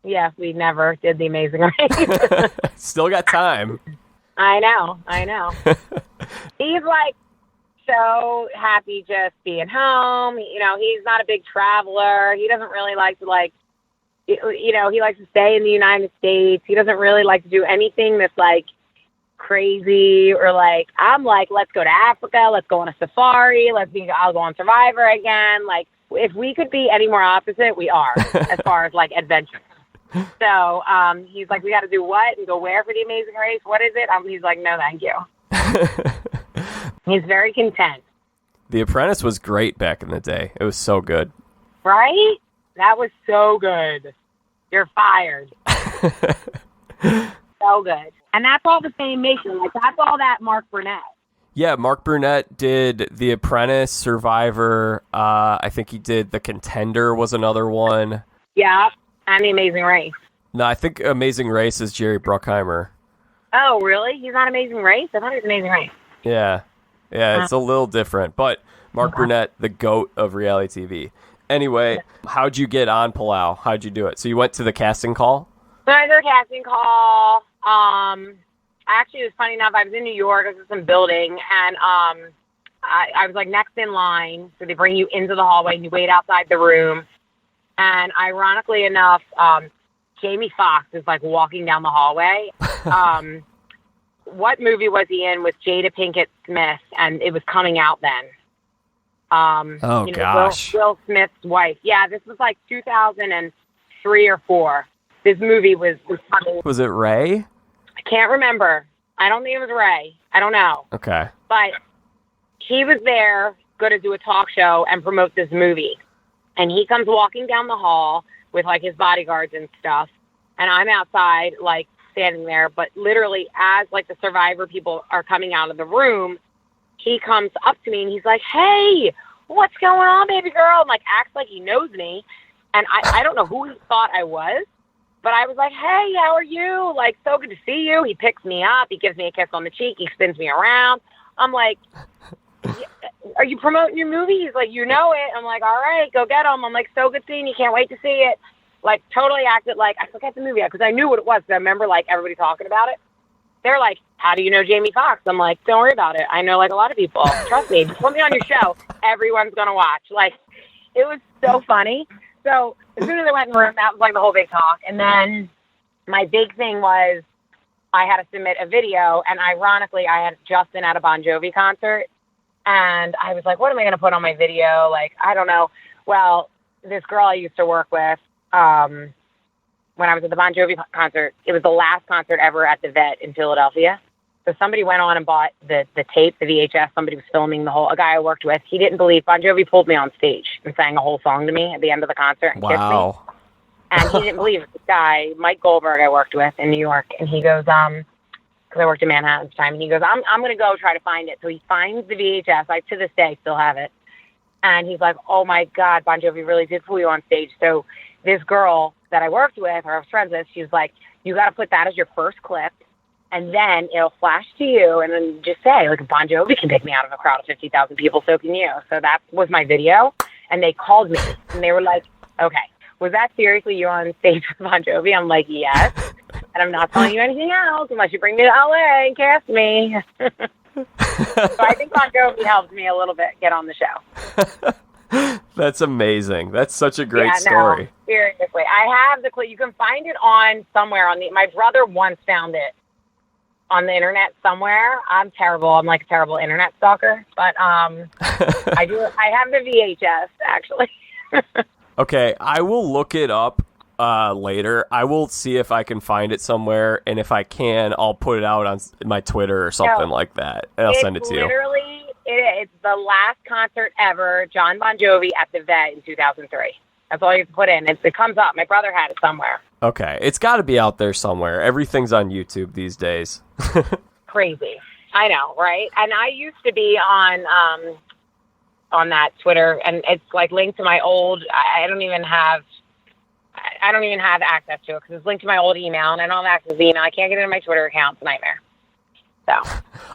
[SPEAKER 2] yeah, we never did The Amazing Race.
[SPEAKER 1] Still got time.
[SPEAKER 2] I know. He's, like, so happy just being home. You know, he's not a big traveler. He doesn't really like to, like, you know, he likes to stay in the United States. He doesn't really like to do anything that's, like, crazy or, like, I'm like, let's go to Africa. Let's go on a safari. I'll go on Survivor again. Like, if we could be any more opposite, we are as far as, like, adventure. So he's like, we got to do what and go where for The Amazing Race? What is it? He's like, no, thank you. He's very content.
[SPEAKER 1] The Apprentice was great back in the day. It was so good.
[SPEAKER 2] Right? That was so good. You're fired. So good. And that's all the same nation. Like, that's all that Mark Burnett.
[SPEAKER 1] Yeah, Mark Burnett did The Apprentice, Survivor. I think he did The Contender was another one.
[SPEAKER 2] Yeah, and The Amazing Race.
[SPEAKER 1] No, I think Amazing Race is Jerry Bruckheimer.
[SPEAKER 2] Oh, really? He's not Amazing Race? I thought he was Amazing Race.
[SPEAKER 1] Yeah, it's a little different. But Mark Burnett, the GOAT of reality TV. Anyway, how'd you get on Palau? How'd you do it? So you went to the casting call?
[SPEAKER 2] So I did a casting call. Actually, it was funny enough. I was in New York. I was in some building, and I was, like, next in line. So they bring you into the hallway, and you wait outside the room. And ironically enough, Jamie Foxx is, like, walking down the hallway. What movie was he in with Jada Pinkett Smith? And it was coming out then.
[SPEAKER 1] Gosh.
[SPEAKER 2] Will Smith's wife. Yeah, this was like 2003 or 4. This movie was funny.
[SPEAKER 1] Was it Ray?
[SPEAKER 2] I can't remember. I don't think it was Ray. I don't know.
[SPEAKER 1] Okay.
[SPEAKER 2] But he was there, going to do a talk show and promote this movie. And he comes walking down the hall with, like, his bodyguards and stuff. And I'm outside, like, standing there. But literally, as, like, the Survivor people are coming out of the room, he comes up to me and he's like, hey, what's going on, baby girl? And, like, acts like he knows me. And I don't know who he thought I was, but I was like, hey, how are you? Like, so good to see you. He picks me up. He gives me a kiss on the cheek. He spins me around. I'm like, are you promoting your movie? He's like, you know it. I'm like, all right, go get him. I'm like, so good seeing you. Can't wait to see it. Like, totally acted like, I forget the movie because I knew what it was. I remember, like, everybody talking about it. They're like, how do you know Jamie Foxx? I'm like, don't worry about it. I know, like, a lot of people. Trust me. Just put me on your show. Everyone's going to watch. Like, it was so funny. So as soon as I went in the room, that was, like, the whole big talk. And then my big thing was I had to submit a video, and ironically, I had just been at a Bon Jovi concert, and I was like, what am I going to put on my video? Like, I don't know. Well, this girl I used to work with, when I was at the Bon Jovi concert, it was the last concert ever at the Vet in Philadelphia. So somebody went on and bought the tape, the VHS. Somebody was filming a guy I worked with. He didn't believe Bon Jovi pulled me on stage and sang a whole song to me at the end of the concert and kissed me. And he didn't believe it. This guy, Mike Goldberg, I worked with in New York. And he goes, because I worked in Manhattan at the time. And he goes, I'm going to go try to find it. So he finds the VHS. I, to this day, still have it. And he's like, oh, my God, Bon Jovi really did pull you on stage. So this girl that I worked with, or I was friends with, she's like, you got to put that as your first clip. And then it'll flash to you, and then just say, like, Bon Jovi can pick me out of a crowd of 50,000 people, so can you. So that was my video, and they called me, and they were like, okay, was that seriously you on stage with Bon Jovi? I'm like, yes, and I'm not telling you anything else unless you bring me to LA and cast me. So I think Bon Jovi helped me a little bit get on the show.
[SPEAKER 1] That's amazing. That's such a great story.
[SPEAKER 2] No, seriously. I have the clip. You can find it on somewhere my brother once found it on the internet somewhere. I'm terrible. I'm like a terrible internet stalker, but I have the VHS actually.
[SPEAKER 1] Okay, I will look it up later. I will see if I can find it somewhere, and if I can, I'll put it out on my Twitter or something like that, and I'll send it to you.
[SPEAKER 2] It's the last concert ever, John Bon Jovi at the Vet in 2003. That's all you have to put in. It comes up. My brother had it somewhere.
[SPEAKER 1] Okay. It's got to be out there somewhere. Everything's on YouTube these days.
[SPEAKER 2] Crazy. I know, right? And I used to be on that Twitter, and it's like linked to my old, I don't even have access to it because it's linked to my old email, and I don't have access to the email. I can't get into my Twitter account. It's a nightmare. So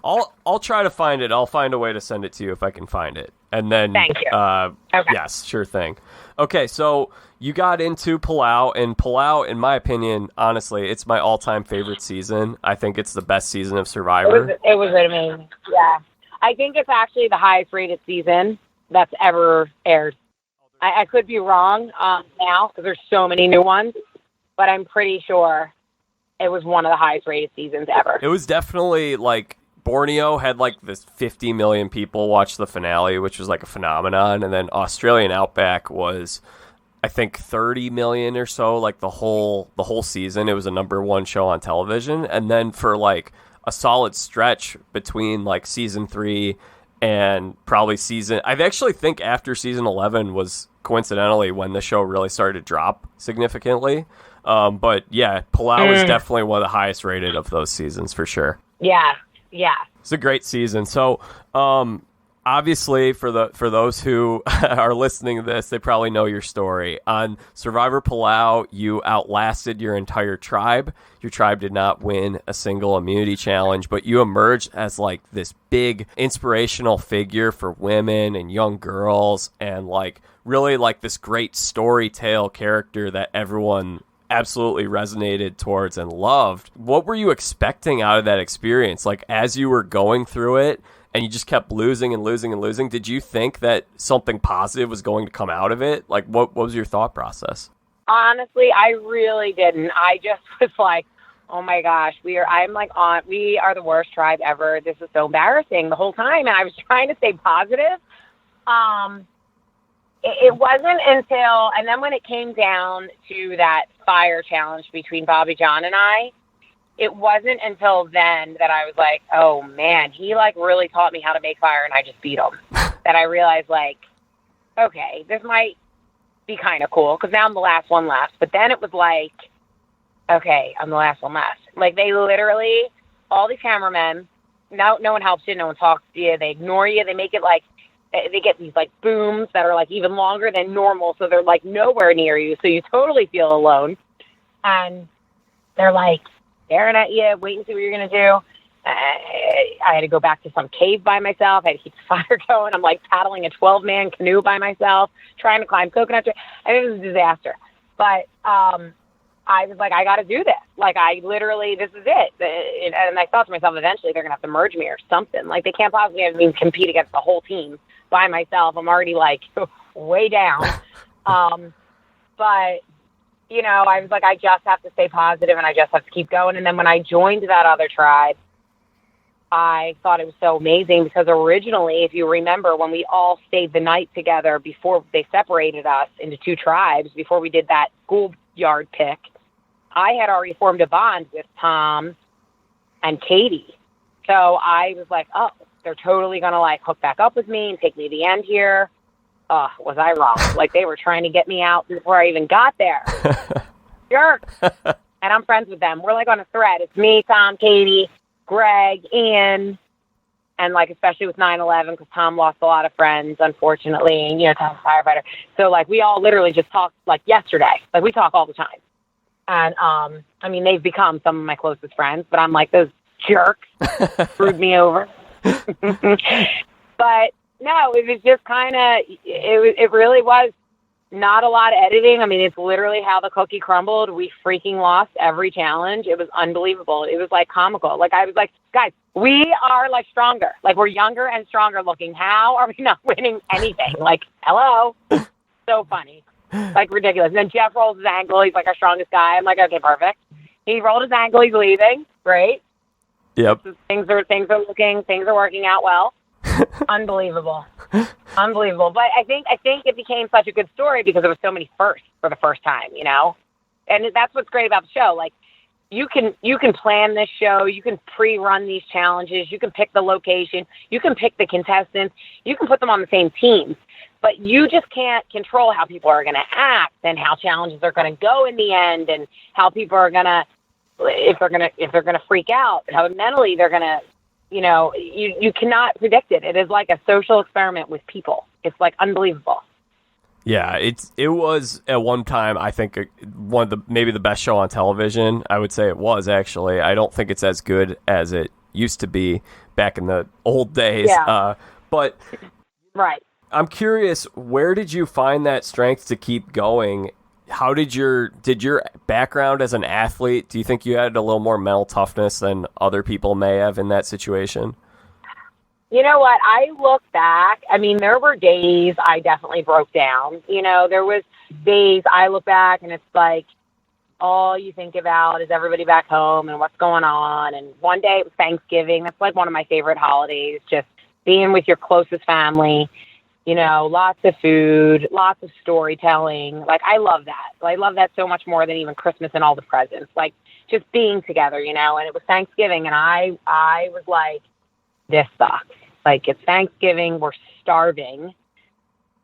[SPEAKER 1] I'll try to find it. I'll find a way to send it to you if I can find it. And then,
[SPEAKER 2] thank you. Okay.
[SPEAKER 1] Yes, sure thing. Okay, so you got into Palau, and Palau, in my opinion, honestly, it's my all-time favorite season. I think it's the best season of Survivor.
[SPEAKER 2] It was amazing. Yeah. I think it's actually the highest-rated season that's ever aired. I could be wrong now because there's so many new ones, but I'm pretty sure it was one of the highest-rated seasons ever.
[SPEAKER 1] It was definitely, like, Borneo had, like, this 50 million people watch the finale, which was, like, a phenomenon, and then Australian Outback was, I think, 30 million or so, like, the whole season. It was a number one show on television, and then for, like, a solid stretch between, like, season 3 and probably I actually think after season 11 was coincidentally when the show really started to drop significantly. But yeah, Palau is definitely one of the highest rated of those seasons for sure.
[SPEAKER 2] Yeah.
[SPEAKER 1] It's a great season. So, obviously for those who are listening to this, they probably know your story. On Survivor Palau, you outlasted your entire tribe. Your tribe did not win a single immunity challenge, but you emerged as like this big inspirational figure for women and young girls, and like really like this great story tale character that everyone absolutely resonated towards and loved. What were you expecting out of that experience? Like, as you were going through it and you just kept losing and losing and losing, did you think that something positive was going to come out of it? Like, what was your thought process?
[SPEAKER 2] Honestly, I really didn't. I just was like, oh my gosh, we are the worst tribe ever. This is so embarrassing the whole time. And I was trying to stay positive. It wasn't until, and then when it came down to that fire challenge between Bobby John and I, it wasn't until then that I was like, oh man, he like really taught me how to make fire, and I just beat him. That I realized, like, okay, this might be kind of cool because now I'm the last one left. But then it was like, okay, I'm the last one left. Like, they literally, all these cameramen, no one helps you, no one talks to you, they ignore you, they make it like, they get these like booms that are like even longer than normal, so they're like nowhere near you, so you totally feel alone. And they're like staring at you, waiting to see what you're gonna do. I had to go back to some cave by myself. I had to keep the fire going. I'm like paddling a 12-man canoe by myself, trying to climb coconut trees. I mean, it was a disaster. But I was like, I got to do this. Like, I literally, this is it. And I thought to myself, eventually they're going to have to merge me or something. Like, they can't possibly have me compete against the whole team by myself. I'm already, like, way down. But I was like, I just have to stay positive and I just have to keep going. And then when I joined that other tribe, I thought it was so amazing because originally, if you remember, when we all stayed the night together before they separated us into two tribes, before we did that schoolyard pick, I had already formed a bond with Tom and Katie. So I was like, oh, they're totally going to like hook back up with me and take me to the end here. Was I wrong? Like they were trying to get me out before I even got there. Jerk. And I'm friends with them. We're like on a thread. It's me, Tom, Katie, Greg, Ian, and like especially with 9/11 because Tom lost a lot of friends, unfortunately. And, Tom's a firefighter. So like we all literally just talked like yesterday. Like we talk all the time. And I mean they've become some of my closest friends, but I'm like those jerks screwed me over. But no, it was just kind of it really was not a lot of editing. I mean, it's literally how the cookie crumbled. We freaking lost every challenge. It was unbelievable. It was like comical. Like I was like, guys, we are like stronger. Like we're younger and stronger looking. How are we not winning anything? Like, hello. So funny. Like ridiculous. And then Jeff rolls his ankle. He's like our strongest guy. I'm like, okay, perfect. He rolled his ankle. He's leaving. Great.
[SPEAKER 1] Yep.
[SPEAKER 2] Things are working out well. Unbelievable. Unbelievable. But I think it became such a good story because there was so many firsts for the first time, And that's what's great about the show. Like you can plan this show, you can pre-run these challenges, you can pick the location, you can pick the contestants, you can put them on the same teams. But you just can't control how people are going to act and how challenges are going to go in the end and how people are going to if they're going to freak out, how mentally they're going to you cannot predict it. It is like a social experiment with people. It's like unbelievable.
[SPEAKER 1] Yeah, it was at one time, I think, one of maybe the best show on television. I would say it was, actually. I don't think it's as good as it used to be back in the old days.
[SPEAKER 2] Yeah.
[SPEAKER 1] But
[SPEAKER 2] right.
[SPEAKER 1] I'm curious, where did you find that strength to keep going? How did your background as an athlete, do you think you had a little more mental toughness than other people may have in that situation?
[SPEAKER 2] You know what? I look back. I mean, there were days I definitely broke down. There was days I look back and it's like all you think about is everybody back home and what's going on. And one day it was Thanksgiving. That's like one of my favorite holidays, just being with your closest family. Lots of food, lots of storytelling. Like, I love that. I love that so much more than even Christmas and all the presents. Like, just being together, and it was Thanksgiving, and I was like, this sucks. Like, it's Thanksgiving, we're starving,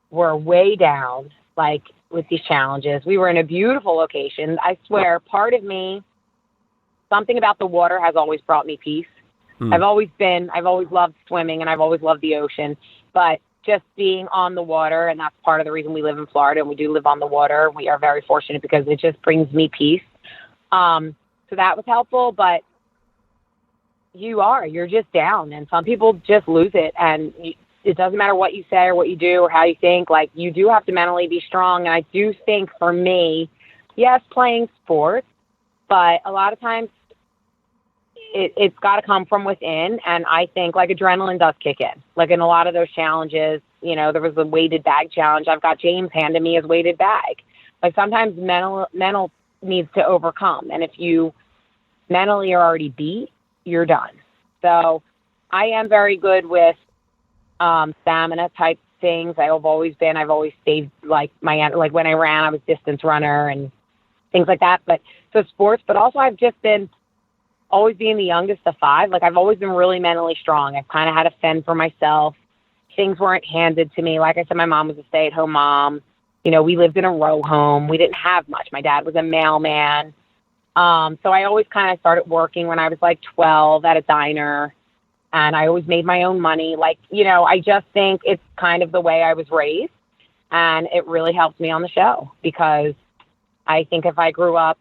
[SPEAKER 2] we're way down, like, with these challenges. We were in a beautiful location. I swear, part of me, something about the water has always brought me peace. I've always loved swimming, and I've always loved the ocean, but just being on the water, and that's part of the reason we live in Florida and we do live on the water. We are very fortunate because it just brings me peace. So that was helpful, but you're just down, and some people just lose it. And it doesn't matter what you say or what you do or how you think, like you do have to mentally be strong. And I do think for me, yes, playing sports, but a lot of times it's got to come from within. And I think like adrenaline does kick in. Like in a lot of those challenges, there was a weighted bag challenge. I've got James handing me his weighted bag. Like sometimes mental needs to overcome. And if you mentally are already beat, you're done. So I am very good with stamina type things. I've always stayed like when I ran, I was distance runner and things like that. But so sports, but also I've just been always being the youngest of five. Like I've always been really mentally strong. I've kind of had to fend for myself. Things weren't handed to me. Like I said, my mom was a stay-at-home mom. We lived in a row home. We didn't have much. My dad was a mailman. So I always kind of started working when I was like 12 at a diner, and I always made my own money. Like, I just think it's kind of the way I was raised, and it really helped me on the show because I think if I grew up,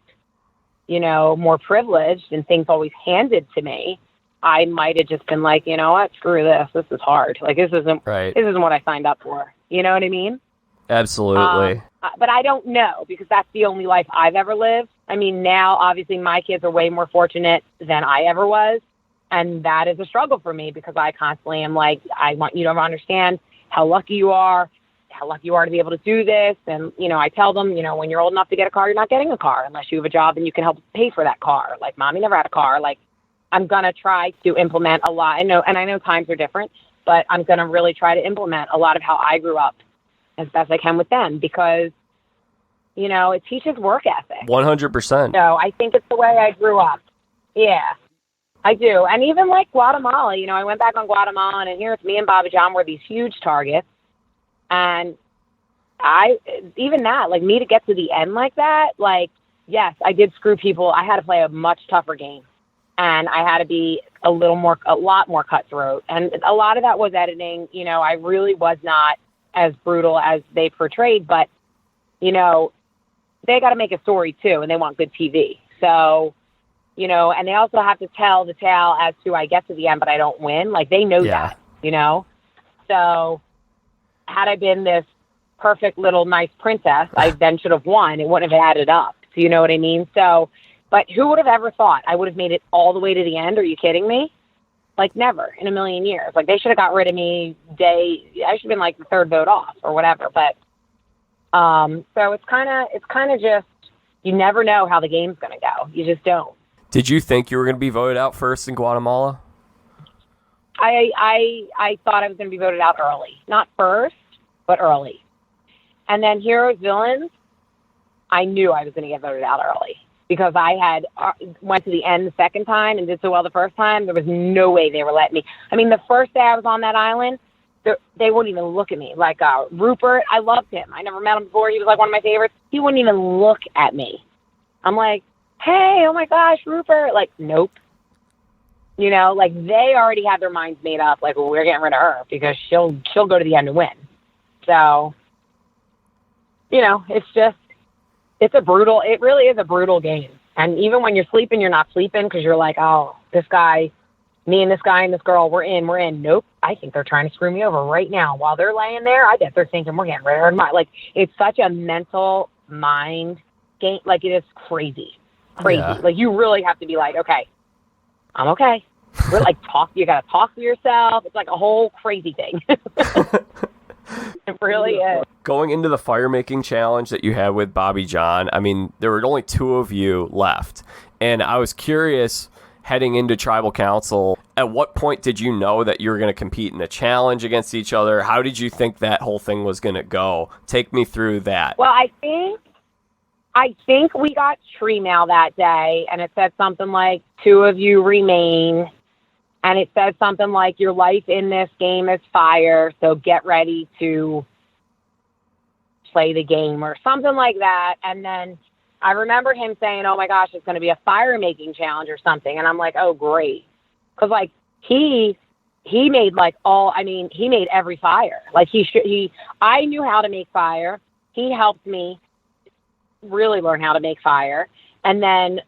[SPEAKER 2] more privileged and things always handed to me, I might have just been like, you know what, screw this. This is hard. Like, this isn't what I signed up for. You know what I mean?
[SPEAKER 1] Absolutely.
[SPEAKER 2] But I don't know because that's the only life I've ever lived. I mean, now, obviously, my kids are way more fortunate than I ever was. And that is a struggle for me because I constantly am like, I want you to understand how lucky you are, how lucky you are to be able to do this. And, I tell them, when you're old enough to get a car, you're not getting a car unless you have a job and you can help pay for that car. Like, Mommy never had a car. Like, I'm going to try to implement a lot. I know times are different, but I'm going to really try to implement a lot of how I grew up as best I can with them because, it teaches work ethic.
[SPEAKER 1] 100%.
[SPEAKER 2] So I think it's the way I grew up. Yeah, I do. And even like Guatemala, I went back on Guatemala and here it's me and Bobby John were these huge targets. And even that, like me to get to the end like that, like, yes, I did screw people. I had to play a much tougher game and I had to be a lot more cutthroat. And a lot of that was editing. I really was not as brutal as they portrayed, but, they got to make a story too, and they want good TV. So, and they also have to tell the tale as to I get to the end, but I don't win. Like they know that, So had I been this perfect little nice princess, I then should have won. It wouldn't have added up. Do you know what I mean? So, but who would have ever thought I would have made it all the way to the end? Are you kidding me? Like never in a million years. Like they should have got rid of me I should have been like the third vote off or whatever. But, so it's kind of just, you never know how the game's going to go. You just don't.
[SPEAKER 1] Did you think you were going to be voted out first in Guatemala?
[SPEAKER 2] I thought I was going to be voted out early. Not first, but early. And then Heroes Villains, I knew I was going to get voted out early because I had went to the end the second time and did so well the first time. There was no way they were letting me. I mean, the first day I was on that island, they wouldn't even look at me. Like Rupert, I loved him. I never met him before. He was like one of my favorites. He wouldn't even look at me. I'm like, hey, oh my gosh, Rupert. Like, nope. Like they already had their minds made up. Like, well, we're getting rid of her because she'll go to the end and win. So, it really is a brutal game. And even when you're sleeping, you're not sleeping because you're like, oh, me and this guy and this girl, we're in. Nope. I think they're trying to screw me over right now. While they're laying there, I bet they're thinking we're getting rid of her. Like, it's such a mental mind game. Like, it is crazy. Yeah. Like, you really have to be like, okay, I'm okay. We're like, you got to talk to yourself. It's like a whole crazy thing. It really is.
[SPEAKER 1] Going into the fire making challenge that you had with Bobby John, I mean, there were only two of you left. And I was curious, heading into tribal council, at what point did you know that you were going to compete in a challenge against each other? How did you think that whole thing was going to go? Take me through that.
[SPEAKER 2] Well, I think we got tree mail that day, and it said something like, 2 of you remain. And it says something like, your life in this game is fire, so get ready to play the game or something like that. And then I remember him saying, oh my gosh, it's going to be a fire making challenge or something. And I'm like, oh, great. Because like he made he made every fire. Like I knew how to make fire. He helped me really learn how to make fire. And then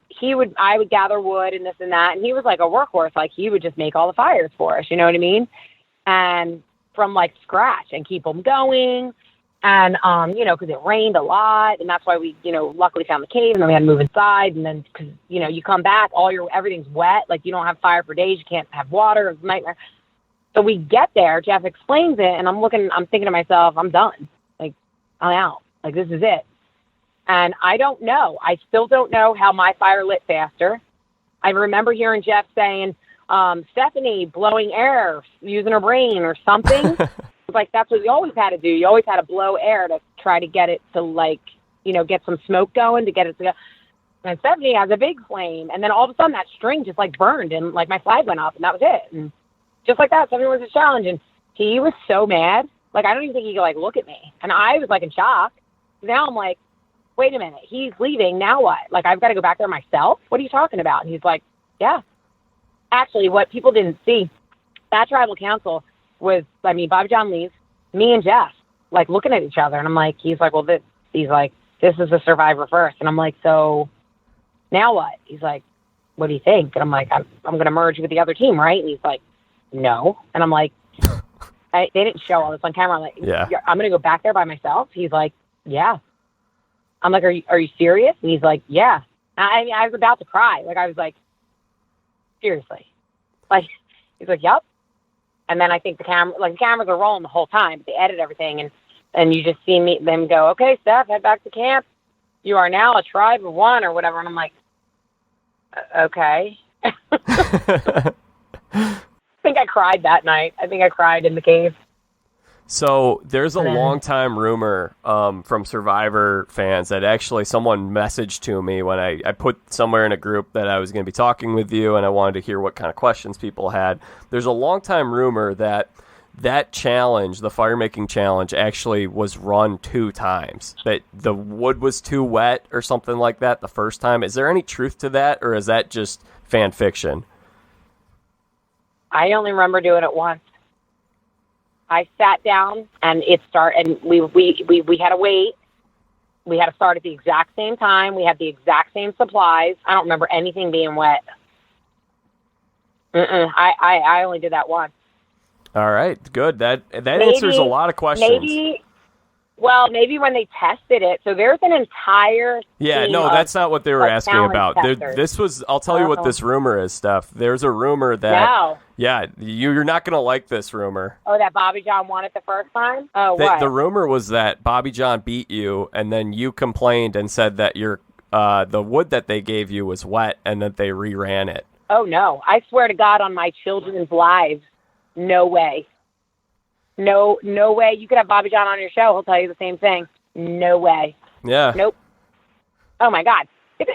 [SPEAKER 2] I would gather wood and this and that. And he was like a workhorse. Like he would just make all the fires for us. You know what I mean? And from like scratch and keep them going. And, cause it rained a lot and that's why we, luckily found the cave and then we had to move inside. And then cause, you come back, everything's wet. Like you don't have fire for days. You can't have water. It's a nightmare. So we get there, Jeff explains it. And I'm thinking to myself, I'm done. Like I'm out. Like this is it. And I don't know. I still don't know how my fire lit faster. I remember hearing Jeff saying, Stephenie blowing air, using her brain or something. Like, that's what you always had to do. You always had to blow air to try to get it to, get some smoke going to get it to go. And Stephenie has a big flame. And then all of a sudden that string just, burned and, my flag went up and that was it. And just like that, Stephenie was a challenge. And he was so mad. Like, I don't even think he could, look at me. And I was, in shock. Now I'm like, wait a minute, he's leaving, now what? Like, I've got to go back there myself? What are you talking about? And he's like, yeah. Actually, what people didn't see, that tribal council was, Bobby John leaves, me and Jeff, looking at each other. And I'm like, he's like, this is the survivor first. And I'm like, so now what? He's like, what do you think? And I'm like, I'm going to merge with the other team, right? And he's like, no. And I'm like, they didn't show all this on camera. I'm like, yeah. I'm going to go back there by myself? He's like, yeah. I'm like, are you serious? And he's like, yeah. I was about to cry. I was like, seriously. He's like, yep. And then I think the cameras are rolling the whole time, but they edit everything. And and you just see them go, okay, Steph, head back to camp. You are now a tribe of one or whatever. And I'm like, okay. I think I cried that night. I think I cried in the cave.
[SPEAKER 1] So there's a long time rumor from Survivor fans that actually someone messaged to me when I put somewhere in a group that I was going to be talking with you and I wanted to hear what kind of questions people had. There's a long time rumor that challenge, the fire making challenge, actually was run 2 times. That the wood was too wet or something like that the first time. Is there any truth to that, or is that just fan fiction?
[SPEAKER 2] I only remember doing it once. I sat down and we had to wait. We had to start at the exact same time. We had the exact same supplies. I don't remember anything being wet. I only did that once.
[SPEAKER 1] All right, good. That answers a lot of questions.
[SPEAKER 2] Maybe when they tested it. So there's an entire
[SPEAKER 1] that's not what they were asking about. This was. I'll tell you what this rumor is, Steph. There's a rumor that you're not going to like this rumor.
[SPEAKER 2] Oh, that Bobby John won it the first time? Oh, what?
[SPEAKER 1] The rumor was that Bobby John beat you, and then you complained and said that the wood that they gave you was wet, and that they reran it.
[SPEAKER 2] Oh no! I swear to God, on my children's lives. No way. No way. You could have Bobby John on your show. He'll tell you the same thing. No way.
[SPEAKER 1] Yeah.
[SPEAKER 2] Nope. Oh, my God.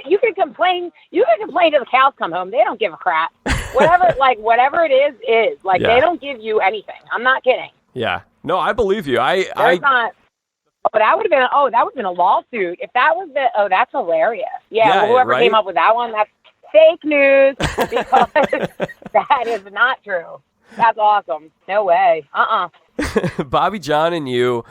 [SPEAKER 2] You can complain. You can complain till the cows come home. They don't give a crap. Whatever it is. They don't give you anything. I'm not kidding.
[SPEAKER 1] Yeah. No, I believe you.
[SPEAKER 2] Not. Oh, that would have been a lawsuit. If that was that's hilarious. Yeah, whoever came up with that one, that's fake news because that is not true. That's awesome. No way.
[SPEAKER 1] Bobby John and you,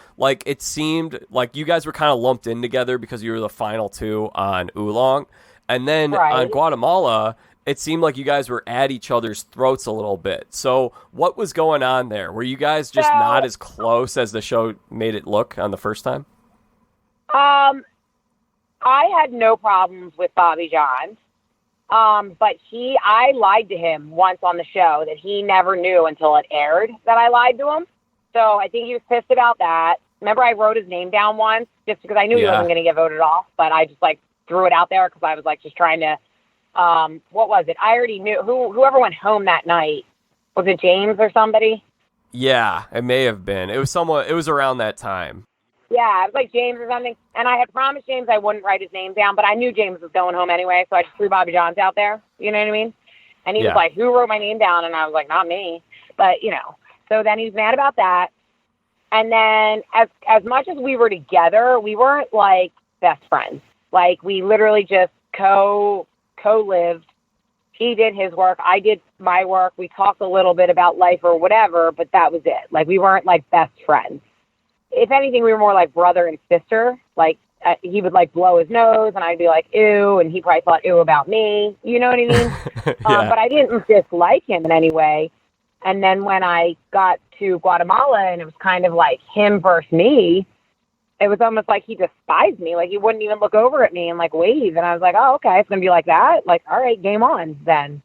[SPEAKER 1] it seemed like you guys were kind of lumped in together because you were the final 2 on Oolong. And then on Guatemala, it seemed like you guys were at each other's throats a little bit. So what was going on there? Were you guys just not as close as the show made it look on the first time?
[SPEAKER 2] I had no problems with Bobby John. But I lied to him once on the show that he never knew until it aired that I lied to him. So I think he was pissed about that. Remember, I wrote his name down once just because I knew he wasn't going to get voted off, but I just threw it out there because I was just trying to, what was it? I already knew whoever went home that night. Was it James or somebody?
[SPEAKER 1] Yeah, it may have been. It was around that time.
[SPEAKER 2] Yeah, it was James or something. And I had promised James I wouldn't write his name down, but I knew James was going home anyway, so I just threw Bobby Johns out there. You know what I mean? And he was like, who wrote my name down? And I was like, not me. But, so then he was mad about that. And then as much as we were together, we weren't, best friends. We literally just co-lived. He did his work. I did my work. We talked a little bit about life or whatever, but that was it. We weren't, best friends. If anything, we were more like brother and sister. He would blow his nose and I'd be like, ew. And he probably thought ew about me. You know what I mean? But I didn't dislike him in any way. And then when I got to Guatemala and it was kind of him versus me, it was almost like he despised me. He wouldn't even look over at me and wave. And I was like, oh, okay, it's going to be like that. All right, game on then.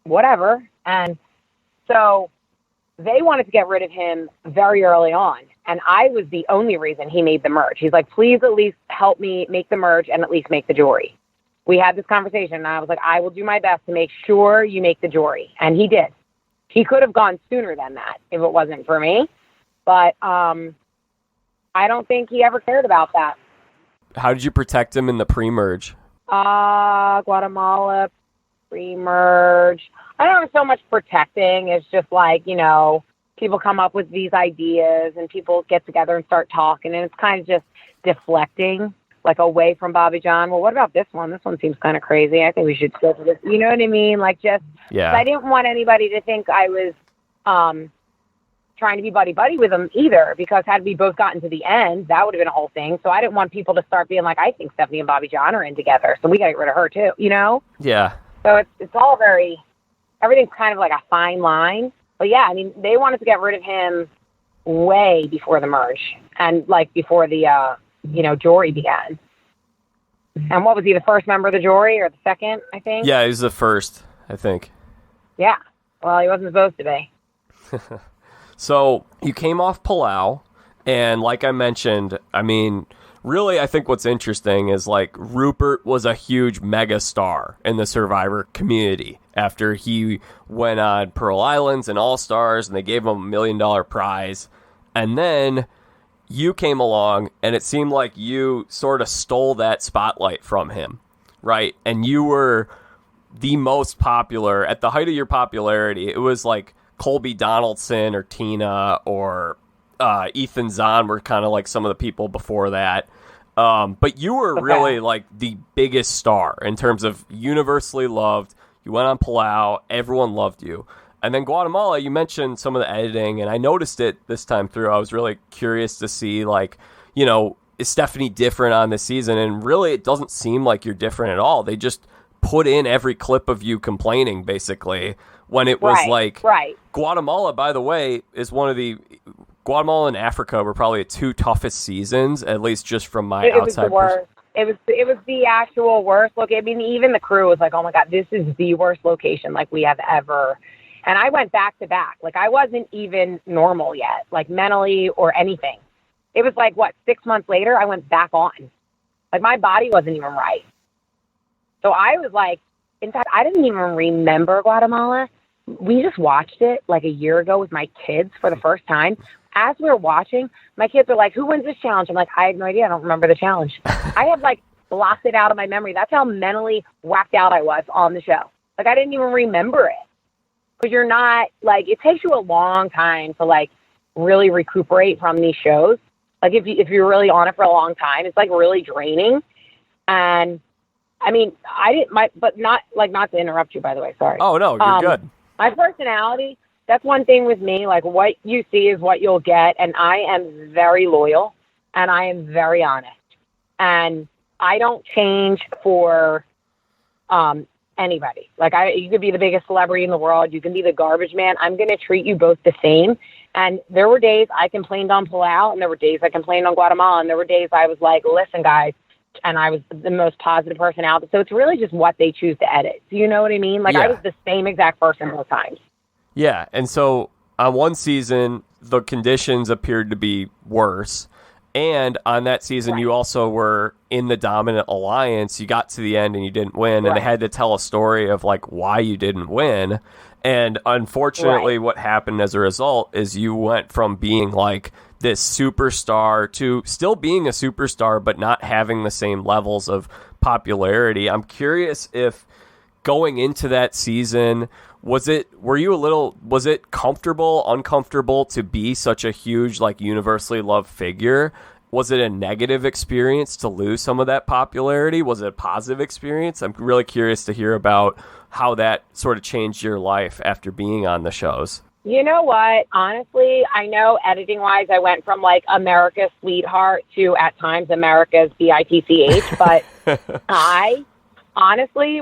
[SPEAKER 2] Whatever. And so they wanted to get rid of him very early on. And I was the only reason he made the merge. He's like, please at least help me make the merge and at least make the jury. We had this conversation and I was like, I will do my best to make sure you make the jury. And he did. He could have gone sooner than that if it wasn't for me. But I don't think he ever cared about that.
[SPEAKER 1] How did you protect him in the pre-merge?
[SPEAKER 2] Guatemala pre-merge. I don't have so much protecting. It's just people come up with these ideas and people get together and start talking and it's kind of just deflecting away from Bobby John. Well, what about this one? This one seems kind of crazy. I think we should go for this. You know what I mean? I didn't want anybody to think I was trying to be buddy-buddy with them either because had we both gotten to the end, that would have been a whole thing. So I didn't want people to start being I think Stephenie and Bobby John are in together. So we got to get rid of her too,
[SPEAKER 1] Yeah.
[SPEAKER 2] So it's all everything's kind of a fine line. But yeah, they wanted to get rid of him way before the merge and before the, jury began. And what was he, the first member of the jury or the second, I think?
[SPEAKER 1] Yeah, he was the first, I think.
[SPEAKER 2] Yeah. Well, he wasn't supposed to be.
[SPEAKER 1] So you came off Palau And like I mentioned, I mean, really, I think what's interesting is like Rupert was a huge mega star in the Survivor community after he went on Pearl Islands and All Stars, and they gave him $1 million prize. And then you came along, and it seemed like you sort of stole that spotlight from him, right? And you were the most popular at the height of your popularity. It was like Colby Donaldson or Tina or Ethan Zahn were kind of like some of the people before that. But you were really like the biggest star in terms of universally loved. You went on Palau. Everyone loved you. And then Guatemala, you mentioned some of the editing, and I noticed it this time through. I was really curious to see, like, you know, is Stephenie different on this season? And really, it doesn't seem like you're different at all. They just put in every clip of you complaining, basically, when it was Guatemala, by the way, is one of the... Guatemala and Africa were probably the two toughest seasons, at least just from my outside perspective.
[SPEAKER 2] It was the actual worst look. I mean, even the crew was like, "Oh my God, this is the worst location like we have ever." And I went back to back. Like I wasn't even normal yet, like mentally or anything. It was like 6 months later, I went back on. Like my body wasn't even right. So I was like, in fact, I didn't even remember Guatemala. We just watched it like a year ago with my kids for the first time. As we were watching, my kids are like, "Who wins this challenge?" I'm like, "I have no idea. I don't remember the challenge." I have like blocked it out of my memory. That's how mentally whacked out I was on the show. Like I didn't even remember it. Because you're not like, it takes you a long time to like really recuperate from these shows. Like if you're really on it for a long time, it's like really draining. And I mean, not to interrupt you, by the way. Sorry.
[SPEAKER 1] Oh no, you're good.
[SPEAKER 2] My personality. That's one thing with me, like what you see is what you'll get. And I am very loyal and I am very honest. And I don't change for anybody. Like you could be the biggest celebrity in the world. You can be the garbage man. I'm going to treat you both the same. And there were days I complained on Palau and there were days I complained on Guatemala. And there were days I was like, "Listen, guys," and I was the most positive person out. So it's really just what they choose to edit. Do you know what I mean? Like I was the same exact person both times.
[SPEAKER 1] Yeah, and so on one season, the conditions appeared to be worse. And on that season, you also were in the dominant alliance. You got to the end and you didn't win. And they had to tell a story of like why you didn't win. And unfortunately, what happened as a result is you went from being like this superstar to still being a superstar, but not having the same levels of popularity. I'm curious if going into that season, was it comfortable, uncomfortable to be such a huge, like, universally loved figure? Was it a negative experience to lose some of that popularity? Was it a positive experience? I'm really curious to hear about how that sort of changed your life after being on the shows.
[SPEAKER 2] You know what? Honestly, I know editing-wise, I went from, like, America's sweetheart to, at times, America's bitch, but I honestly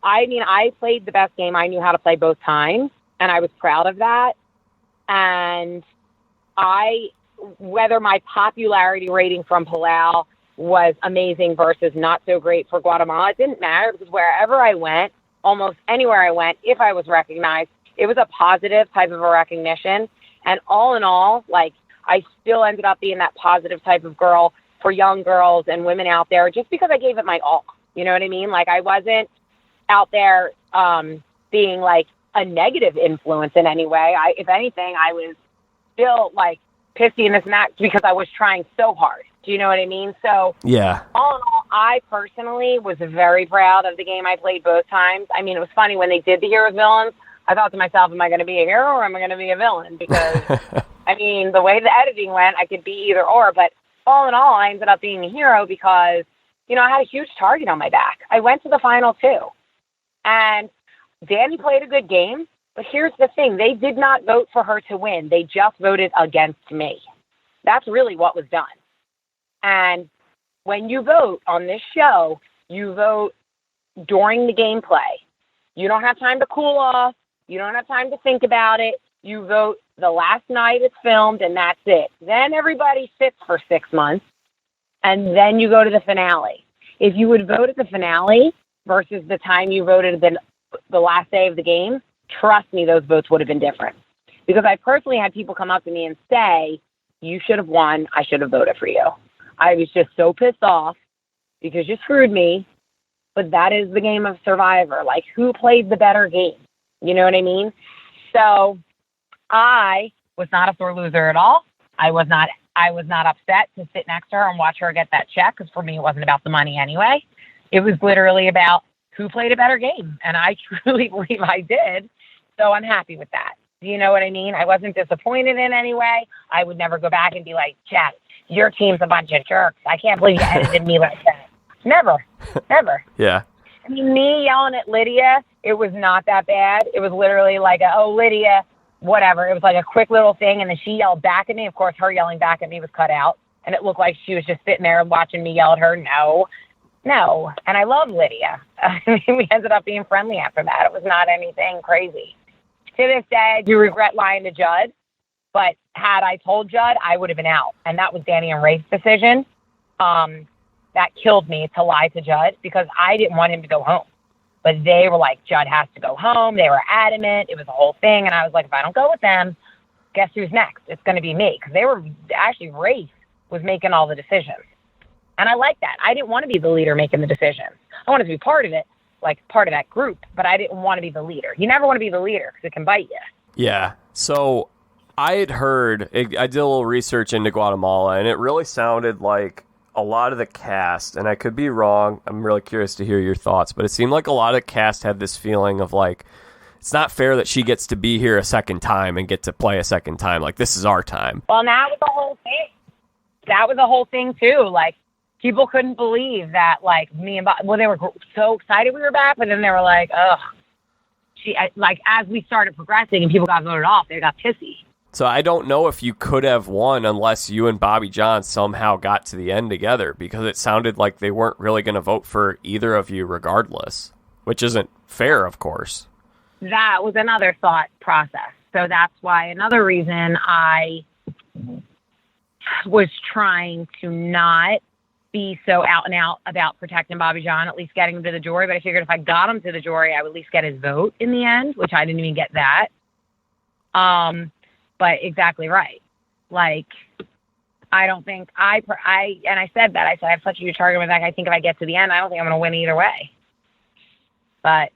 [SPEAKER 2] I played the best game. I knew how to play both times, and I was proud of that. And whether my popularity rating from Palau was amazing versus not so great for Guatemala, it didn't matter because wherever I went, almost anywhere I went, if I was recognized, it was a positive type of a recognition. And all in all, like, I still ended up being that positive type of girl for young girls and women out there just because I gave it my all. You know what I mean? Like, I wasn't out there being like a negative influence in any way. If anything, I was still like pissy and this and that because I was trying so hard. Do you know what I mean? So
[SPEAKER 1] yeah.
[SPEAKER 2] All in all, I personally was very proud of the game I played both times. I mean, it was funny when they did the heroes villains. I thought to myself, am I going to be a hero or am I going to be a villain? Because I mean, the way the editing went, I could be either or. But all in all, I ended up being a hero because, you know, I had a huge target on my back. I went to the final too. And Danny played a good game, but here's the thing. They did not vote for her to win. They just voted against me. That's really what was done. And when you vote on this show, you vote during the gameplay. You don't have time to cool off. You don't have time to think about it. You vote the last night it's filmed, and that's it. Then everybody sits for 6 months, and then you go to the finale. If you would vote at the finale versus the time you voted the last day of the game, trust me, those votes would have been different. Because I personally had people come up to me and say, you should have won. I should have voted for you. I was just so pissed off because you screwed me. But that is the game of Survivor. Like, who played the better game? You know what I mean? So I was not a sore loser at all. I was not upset to sit next to her and watch her get that check, because for me, it wasn't about the money anyway. It was literally about who played a better game. And I truly believe I did. So I'm happy with that. Do you know what I mean? I wasn't disappointed in any way. I would never go back and be like, Jack, your team's a bunch of jerks. I can't believe you edited me like that. Never.
[SPEAKER 1] Yeah.
[SPEAKER 2] I mean, me yelling at Lydia, it was not that bad. It was literally like, oh, Lydia, whatever. It was like a quick little thing, and then she yelled back at me. Of course, her yelling back at me was cut out, and it looked like she was just sitting there watching me yell at her. No. And I love Lydia. We ended up being friendly after that. It was not anything crazy. To this day, I do regret lying to Judd, but had I told Judd, I would have been out. And that was Danny and Rafe's decision. That killed me to lie to Judd, because I didn't want him to go home. But they were like, Judd has to go home. They were adamant. It was a whole thing. And I was like, if I don't go with them, guess who's next? It's going to be me. Because they were actually, Rafe was making all the decisions. And I like that. I didn't want to be the leader making the decisions. I wanted to be part of it, like part of that group. But I didn't want to be the leader. You never want to be the leader because it can bite you.
[SPEAKER 1] Yeah. So I had heard, I did a little research into Guatemala, and it really sounded like a lot of the cast, and I could be wrong, I'm really curious to hear your thoughts, but it seemed like a lot of the cast had this feeling of like, it's not fair that she gets to be here a second time and get to play a second time. Like, this is our time.
[SPEAKER 2] Well, that was the whole thing. That was the whole thing, too. Like, people couldn't believe that, like, me and Bob, well, they were so excited we were back, but then they were like, ugh. Like, as we started progressing and people got voted off, they got pissy.
[SPEAKER 1] So I don't know if you could have won unless you and Bobby John somehow got to the end together, because it sounded like they weren't really going to vote for either of you regardless, which isn't fair, of course.
[SPEAKER 2] That was another thought process. So that's why another reason I was trying to not be so out and out about protecting Bobby John, at least getting him to the jury. But I figured if I got him to the jury, I would at least get his vote in the end, which I didn't even get that. But exactly right. Like, I don't think and I said that. I said I have such a huge target with that. I think if I get to the end, I don't think I'm going to win either way. But,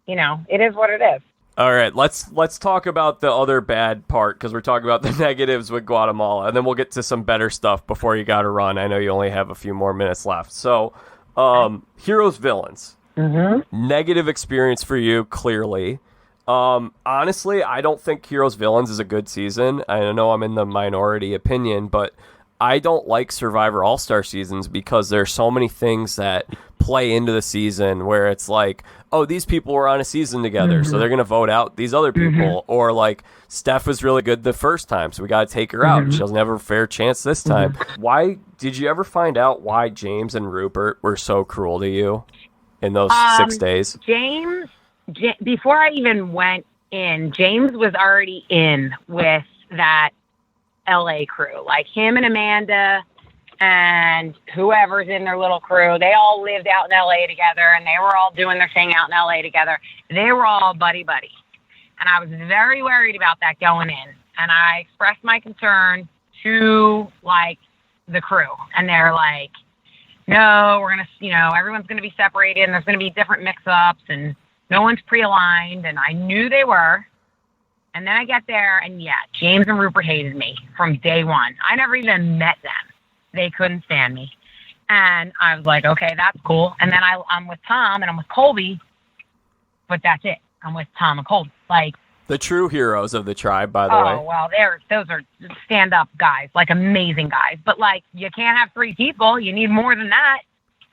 [SPEAKER 2] you know, it is what it is.
[SPEAKER 1] All right, let's talk about the other bad part, because we're talking about the negatives with Guatemala, and then we'll get to some better stuff before you got to run. I know you only have a few more minutes left. So, heroes, villains. Mm-hmm. Negative experience for you, clearly. Honestly, I don't think Heroes Villains is a good season. I know I'm in the minority opinion, but I don't like Survivor All-Star seasons because there's so many things that play into the season where it's like, oh, these people were on a season together, so they're going to vote out these other people. Or like, Steph was really good the first time, so we got to take her out. She doesn't have a fair chance this time. Why did you ever find out why James and Rupert were so cruel to you in those 6 days?
[SPEAKER 2] Before I even went in, James was already in with that LA crew. Like, him and Amanda and whoever's in their little crew, they all lived out in LA together, and they were all doing their thing out in LA together. They were all buddy-buddy. And I was very worried about that going in. And I expressed my concern to, like, the crew. And they're like, no, we're going to, everyone's going to be separated, and there's going to be different mix-ups, and no one's pre-aligned, and I knew they were. And then I get there, and yeah, James and Rupert hated me from day one. I never even met them. They couldn't stand me. And I was like, okay, that's cool. And then I'm with Tom, and I'm with Colby, but that's it. I'm with Tom and Colby. Like,
[SPEAKER 1] the true heroes of the tribe, by the way.
[SPEAKER 2] Oh, well, those are stand-up guys, like amazing guys. But, like, you can't have 3 people. You need more than that.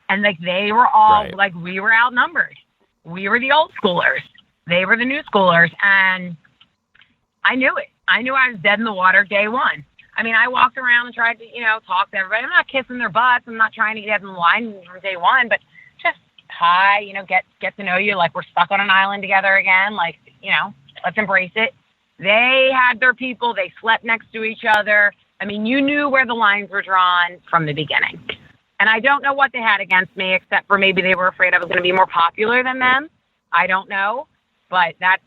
[SPEAKER 2] And, like, they were all, right. Like, we were outnumbered. We were the old schoolers. They were the new schoolers. And I knew it. I knew I was dead in the water day one. I mean, I walked around and tried to, talk to everybody. I'm not kissing their butts. I'm not trying to get in line from day one, but just hi, get to know you. Like, we're stuck on an island together again. Like, let's embrace it. They had their people. They slept next to each other. I mean, you knew where the lines were drawn from the beginning. And I don't know what they had against me, except for maybe they were afraid I was going to be more popular than them. I don't know. But that's,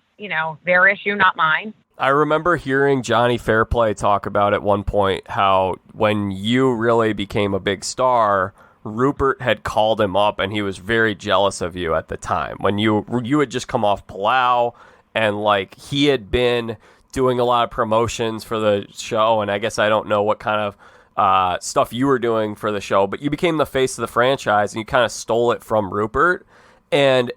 [SPEAKER 2] their issue, not mine.
[SPEAKER 1] I remember hearing Johnny Fairplay talk about at one point how when you really became a big star, Rupert had called him up and he was very jealous of you at the time. When you had just come off Palau and like he had been doing a lot of promotions for the show, and I guess I don't know what kind of stuff you were doing for the show, but you became the face of the franchise and you kind of stole it from Rupert. And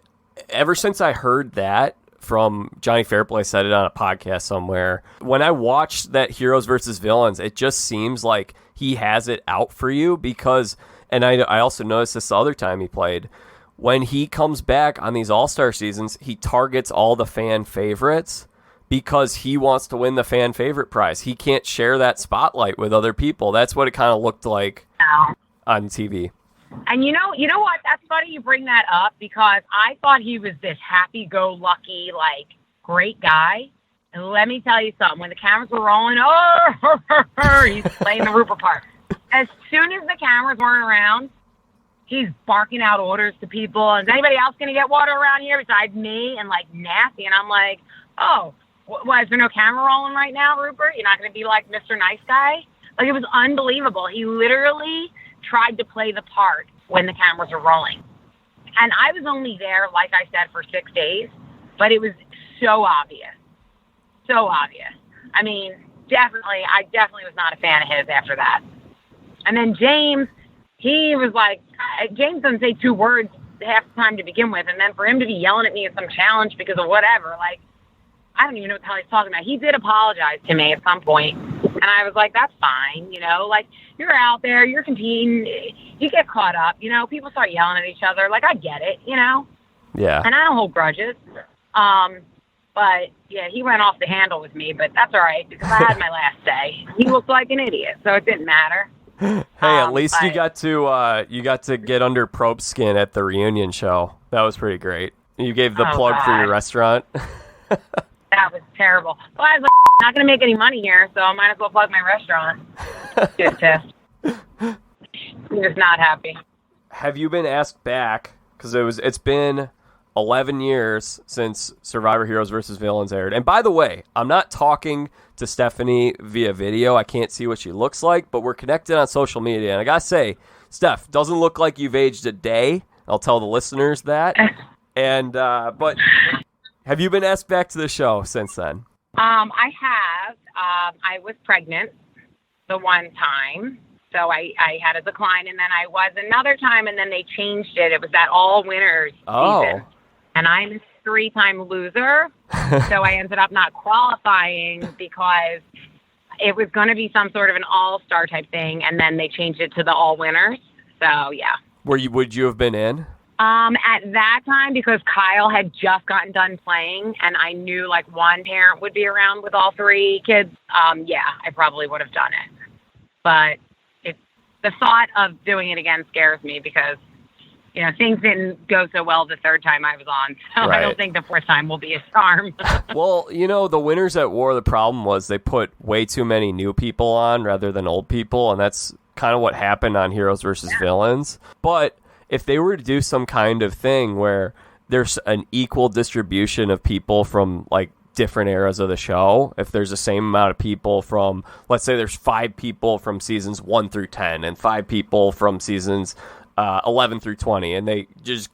[SPEAKER 1] ever since I heard that from Johnny Fairplay, said it on a podcast somewhere, when I watched that Heroes versus Villains, it just seems like he has it out for you because, and I also noticed this the other time he played, when he comes back on these All-Star seasons, he targets all the fan favorites because he wants to win the fan favorite prize. He can't share that spotlight with other people. That's what it kind of looked like on TV.
[SPEAKER 2] And you know what? That's funny you bring that up because I thought he was this happy-go-lucky, like, great guy. And let me tell you something. When the cameras were rolling, he's playing the Rupert part. As soon as the cameras weren't around, he's barking out orders to people. Is anybody else going to get water around here besides me? And, like, nasty. And I'm like, oh, what, is there no camera rolling right now, Rupert? You're not going to be like Mr. Nice Guy? Like, it was unbelievable. He literally tried to play the part when the cameras were rolling. And I was only there, like I said, for 6 days, but it was so obvious. So obvious. I mean, I definitely was not a fan of his after that. And then James, he was like, James doesn't say 2 words half the time to begin with, and then for him to be yelling at me at some challenge because of whatever, like, I don't even know what the hell he's talking about. He did apologize to me at some point, and I was like, that's fine, like, you're out there, you're competing, you get caught up, people start yelling at each other, like, I get it,
[SPEAKER 1] Yeah.
[SPEAKER 2] And I don't hold grudges. But, yeah, he went off the handle with me, but that's all right, because I had my last say. He looked like an idiot, so it didn't matter.
[SPEAKER 1] Hey, at least you got to get under Probe's skin at the reunion show. That was pretty great. You gave the plug for your restaurant.
[SPEAKER 2] That was terrible. Well, I was like, not going to make any money here, so I might as well plug my restaurant. Just pissed. I'm just not happy.
[SPEAKER 1] Have you been asked back, because it's been 11 years since Survivor Heroes versus Villains aired. And by the way, I'm not talking to Stephenie via video. I can't see what she looks like, but we're connected on social media. And I got to say, Steph, doesn't look like you've aged a day. I'll tell the listeners that. And but have you been asked back to the show since then?
[SPEAKER 2] I have. I was pregnant the one time. So I had a decline, and then I was another time, and then they changed it. It was that all-winners season. And I'm a 3-time loser, so I ended up not qualifying because it was going to be some sort of an all-star type thing, and then they changed it to the all-winners. So, yeah.
[SPEAKER 1] Would you have been in?
[SPEAKER 2] At that time, because Kyle had just gotten done playing, and I knew, like, one parent would be around with all 3 kids, yeah, I probably would have done it. But the thought of doing it again scares me because, things didn't go so well the 3rd time I was on. So right. I don't think the 4th time will be a charm.
[SPEAKER 1] Well, the Winners at War, the problem was they put way too many new people on rather than old people, and that's kind of what happened on Heroes versus Villains. But if they were to do some kind of thing where there's an equal distribution of people from, like, different eras of the show, if there's the same amount of people from, let's say there's 5 people from seasons 1 through 10 and 5 people from seasons 11 through 20, and they just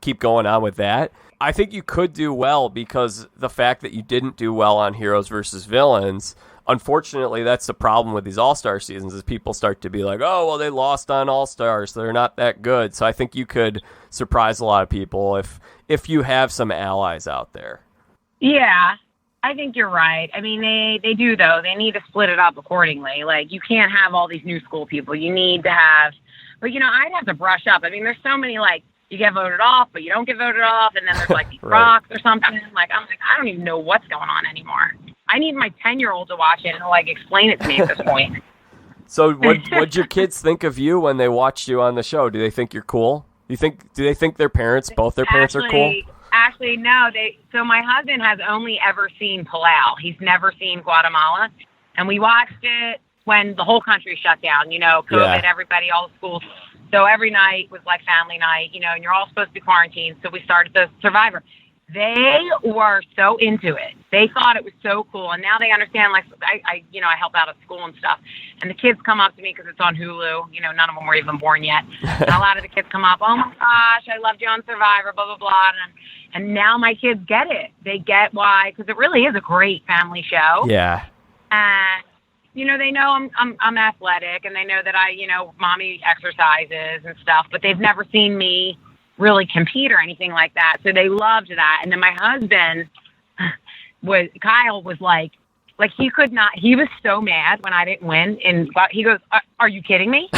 [SPEAKER 1] keep going on with that, I think you could do well, because the fact that you didn't do well on Heroes versus Villains, unfortunately, that's the problem with these All-Star seasons, is people start to be like, oh, well, they lost on All-Stars, so they're not that good. So I think you could surprise a lot of people if you have some allies out there. Yeah.
[SPEAKER 2] I think you're right. I mean, they do, though. They need to split it up accordingly. Like, you can't have all these new school people. You need to have, but, I'd have to brush up. I mean, there's so many, like, you get voted off, but you don't get voted off, and then there's, like, these
[SPEAKER 1] right.
[SPEAKER 2] rocks or something. Like, I'm like, I don't even know what's going on anymore. I need my 10-year-old to watch it and, like, explain it to me at this point.
[SPEAKER 1] So what'd your kids think of you when they watched you on the show? Do they think you're cool? Do they think both their parents are cool?
[SPEAKER 2] Actually, no. So my husband has only ever seen Palau. He's never seen Guatemala. And we watched it when the whole country shut down, COVID,
[SPEAKER 1] Yeah.
[SPEAKER 2] Everybody, all the schools. So every night was like family night, and you're all supposed to be quarantined. So we started the Survivor. They were so into it. They thought it was so cool. And now they understand, like, I help out at school and stuff. And the kids come up to me because it's on Hulu. None of them were even born yet. And a lot of the kids come up, oh, my gosh, I loved you on Survivor, blah, blah, blah. And now my kids get it. They get why, because it really is a great family show.
[SPEAKER 1] Yeah.
[SPEAKER 2] And, they know I'm athletic, and they know that mommy exercises and stuff, but they've never seen me really compete or anything like that. So they loved that. And then my husband Kyle was like he could not, he was so mad when I didn't win. And he goes, are you kidding me?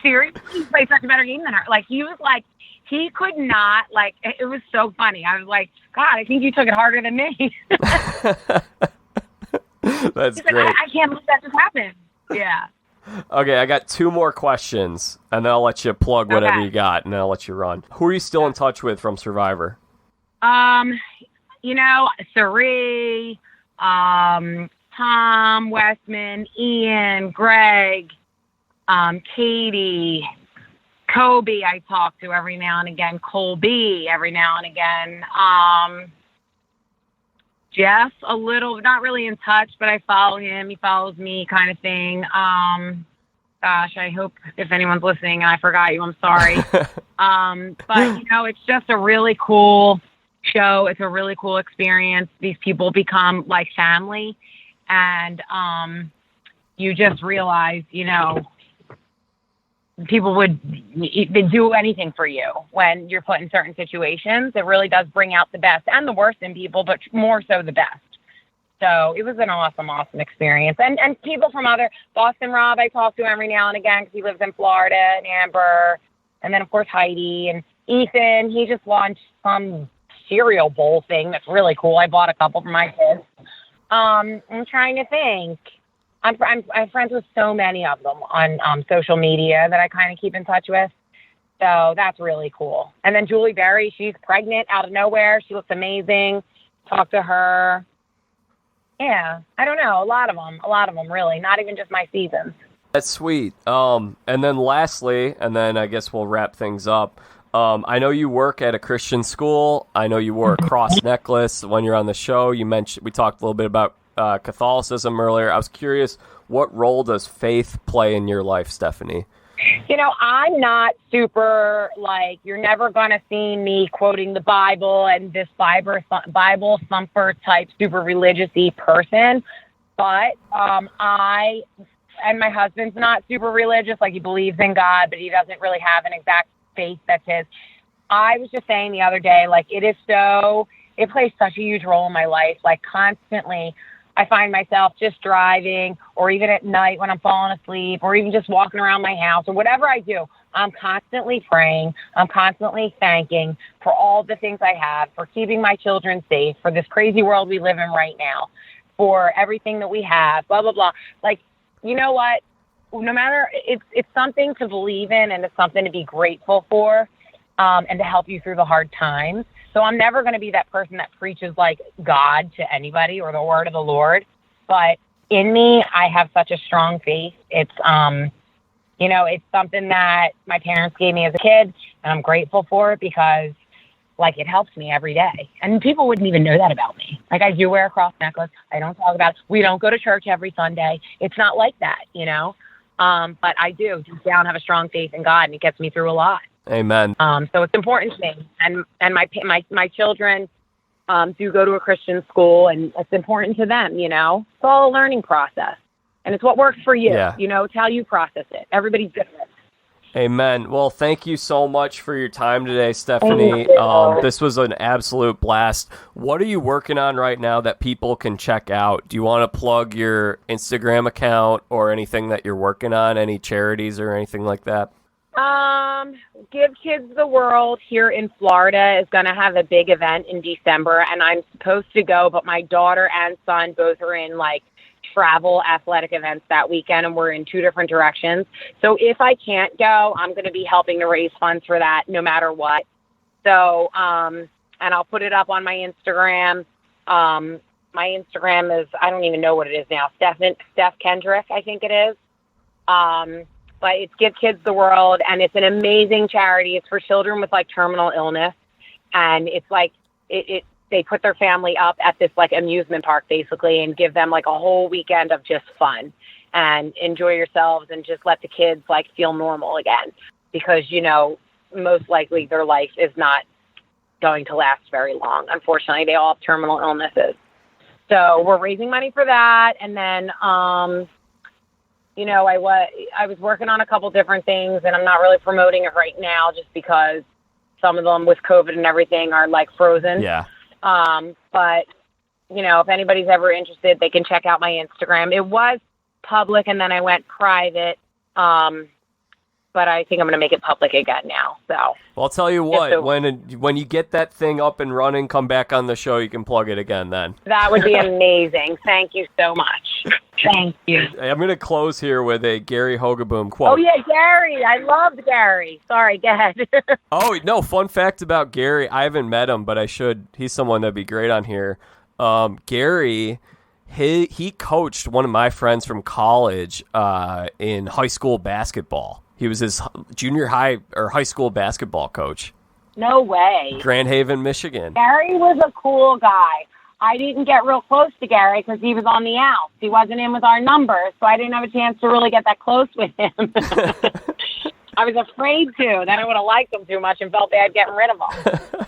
[SPEAKER 2] Seriously? You played such a better game than her. Like, he was like, he could not, like, it was so funny. I was like, God, I think you took it harder than me.
[SPEAKER 1] That's
[SPEAKER 2] He's
[SPEAKER 1] great.
[SPEAKER 2] Like, I can't believe that just happened. Yeah.
[SPEAKER 1] Okay, I got 2 more questions, and then I'll let you plug whatever you got, and then I'll let you run. Who are you still in touch with from Survivor?
[SPEAKER 2] Sari, Tom, Westman, Ian, Greg, Katie, Kobe I talk to every now and again, Colby every now and again, Jeff a little, not really in touch, but I follow him, he follows me, kind of thing. Gosh, I hope if anyone's listening and I forgot you, I'm sorry. But it's just a really cool show. It's a really cool experience. These people become like family, and you just realize, people they'd do anything for you when you're put in certain situations. It really does bring out the best and the worst in people, but more so the best. So it was an awesome experience. And people from other, Boston Rob I talk to every now and again because he lives in Florida, and Amber, and then of course Heidi and Ethan. He just launched some cereal bowl thing that's really cool. I bought a couple for my kids. I'm trying to think. I'm friends with so many of them on social media that I kind of keep in touch with. So that's really cool. And then Julie Berry, she's pregnant out of nowhere. She looks amazing. Talk to her. Yeah, I don't know. A lot of them, really. Not even just my seasons.
[SPEAKER 1] That's sweet. And then lastly, and then I guess we'll wrap things up. I know you work at a Christian school. I know you wore a cross necklace when you're on the show. We talked a little bit about Catholicism earlier. I was curious, what role does faith play in your life, Stephenie?
[SPEAKER 2] I'm not super, like, you're never going to see me quoting the Bible and this Bible thumper type super religious-y person. But and my husband's not super religious. Like, he believes in God, but he doesn't really have an exact faith that's his. I was just saying the other day, like, it plays such a huge role in my life. Like, constantly I find myself just driving, or even at night when I'm falling asleep, or even just walking around my house, or whatever I do, I'm constantly praying. I'm constantly thanking for all the things I have, for keeping my children safe, for this crazy world we live in right now, for everything that we have, blah, blah, blah. Like, you know what? No matter, it's something to believe in, and it's something to be grateful for, and to help you through the hard times. So I'm never going to be that person that preaches like God to anybody or the word of the Lord. But in me, I have such a strong faith. It's, it's something that my parents gave me as a kid, and I'm grateful for it because, like, it helps me every day. And people wouldn't even know that about me. Like, I do wear a cross necklace. I don't talk about it. We don't go to church every Sunday. It's not like that, But I do deep down have a strong faith in God, and it gets me through a lot.
[SPEAKER 1] Amen.
[SPEAKER 2] So it's important to me, and my children do go to a Christian school, and it's important to them. It's all a learning process, and it's what works for you.
[SPEAKER 1] Yeah.
[SPEAKER 2] It's how you process it. Everybody's different.
[SPEAKER 1] Amen. Well, thank you so much for your time today, Stephenie. This was an absolute blast. What are you working on right now that people can check out? Do you want to plug your Instagram account or anything that you're working on? Any charities or anything like that?
[SPEAKER 2] Give Kids the World here in Florida is going to have a big event in December, and I'm supposed to go, but my daughter and son both are in like travel athletic events that weekend, and we're in 2 different directions. So if I can't go, I'm going to be helping to raise funds for that no matter what. So, and I'll put it up on my Instagram. My Instagram is, I don't even know what it is now. Steph Kendrick, I think it is. But it's Give Kids the World, and it's an amazing charity. It's for children with like terminal illness, and it's they put their family up at this like amusement park basically and give them like a whole weekend of just fun and enjoy yourselves and just let the kids like feel normal again, because, you know, most likely their life is not going to last very long. Unfortunately, they all have terminal illnesses. So we're raising money for that. And then, you know, I was working on a couple different things, and I'm not really promoting it right now just because some of them with COVID and everything are like frozen.
[SPEAKER 1] Yeah.
[SPEAKER 2] But, you know, if anybody's ever interested, they can check out my Instagram. It was public and then I went private. But I think I'm going to make it public again now. So, well,
[SPEAKER 1] I'll tell you what, when you get that thing up and running, come back on the show. You can plug it again then.
[SPEAKER 2] That would be amazing. Thank you so much. Thank you.
[SPEAKER 1] I'm going to close here with a Gary Hogaboom quote.
[SPEAKER 2] Oh, yeah, Gary. I loved Gary. Sorry, go ahead.
[SPEAKER 1] Oh, no, fun fact about Gary. I haven't met him, but I should. He's someone that'd be great on here. Gary, he coached one of my friends from college in high school basketball. He was his junior high or high school basketball coach.
[SPEAKER 2] No way.
[SPEAKER 1] Grand Haven, Michigan.
[SPEAKER 2] Gary was a cool guy. I didn't get real close to Gary because he was on the outs. He wasn't in with our numbers, so I didn't have a chance to really get that close with him. I was afraid to. Then I would have liked him too much and felt bad getting rid of him.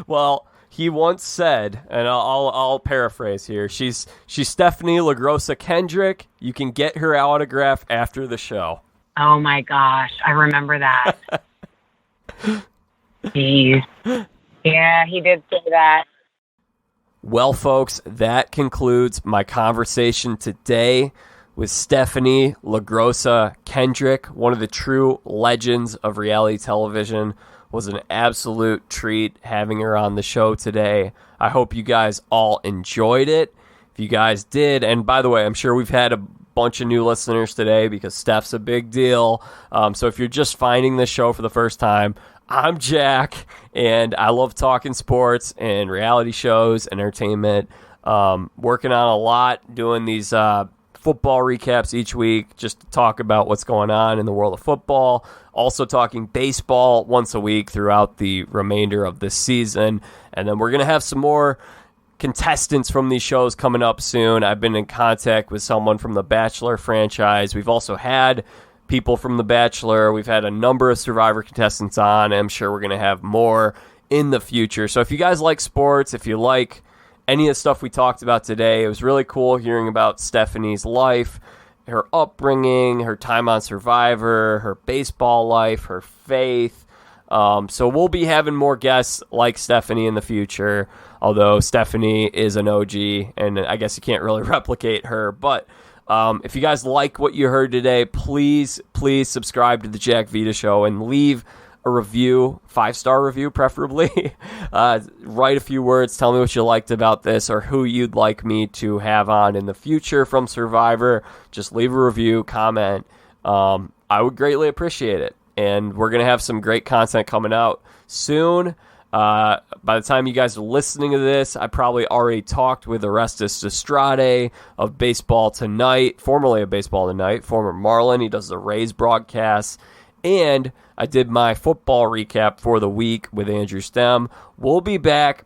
[SPEAKER 1] Well, he once said, and I'll paraphrase here, she's Stephenie LaGrossa Kendrick. You can get her autograph after the show.
[SPEAKER 2] Oh, my gosh. I remember that. Jeez. Yeah, he did say that.
[SPEAKER 1] Well, folks, that concludes my conversation today with Stephenie LaGrossa Kendrick, one of the true legends of reality television. Was an absolute treat having her on the show today. I hope you guys all enjoyed it. If you guys did, and by the way, I'm sure we've had a bunch of new listeners today because Steph's a big deal. So if you're just finding this show for the first time, I'm Jack, and I love talking sports and reality shows, entertainment. Working on a lot, doing these football recaps each week just to talk about what's going on in the world of football. Also talking baseball once a week throughout the remainder of this season. And then we're going to have some more contestants from these shows coming up soon. I've been in contact with someone from the Bachelor franchise. We've also had people from the Bachelor. We've had a number of Survivor contestants on. I'm sure we're going to have more in the future. So if you guys like sports, if you like any of the stuff we talked about today, it was really cool hearing about Stephenie's life, her upbringing, her time on Survivor, her baseball life, her faith. So we'll be having more guests like Stephenie in the future, although Stephenie is an OG, and I guess you can't really replicate her. But if you guys like what you heard today, please subscribe to the Jack Vita Show and leave a review, 5-star review preferably. Write a few words, tell me what you liked about this or who you'd like me to have on in the future from Survivor. Just leave a review, comment. I would greatly appreciate it. And we're going to have some great content coming out soon. By the time you guys are listening to this, I probably already talked with Orestes Estrade of Baseball Tonight, formerly of Baseball Tonight, former Marlin. He does the Rays broadcasts. And I did my football recap for the week with Andrew Stem. We'll be back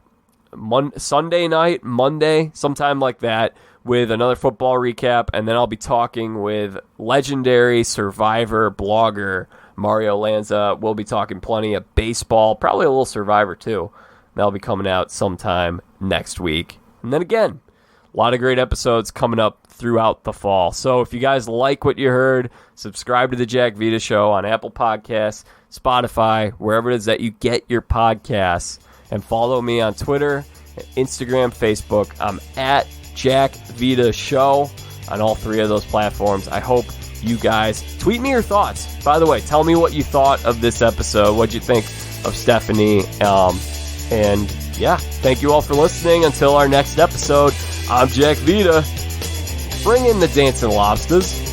[SPEAKER 1] Sunday night, Monday, sometime like that, with another football recap. And then I'll be talking with legendary Survivor blogger Mario Lanza. We'll be talking plenty of baseball, probably a little Survivor too. That'll be coming out sometime next week. And then again, a lot of great episodes coming up throughout the fall. So if you guys like what you heard, subscribe to the Jack Vita Show on Apple Podcasts, Spotify, wherever it is that you get your podcasts. And follow me on Twitter, Instagram, Facebook. I'm at Jack Vita Show on all 3 of those platforms. I hope you guys tweet me your thoughts. By the way, tell me what you thought of this episode. What'd you think of Stephenie? And yeah, thank you all for listening. Until our next episode, I'm Jack Vita. Bring in the dancing lobsters.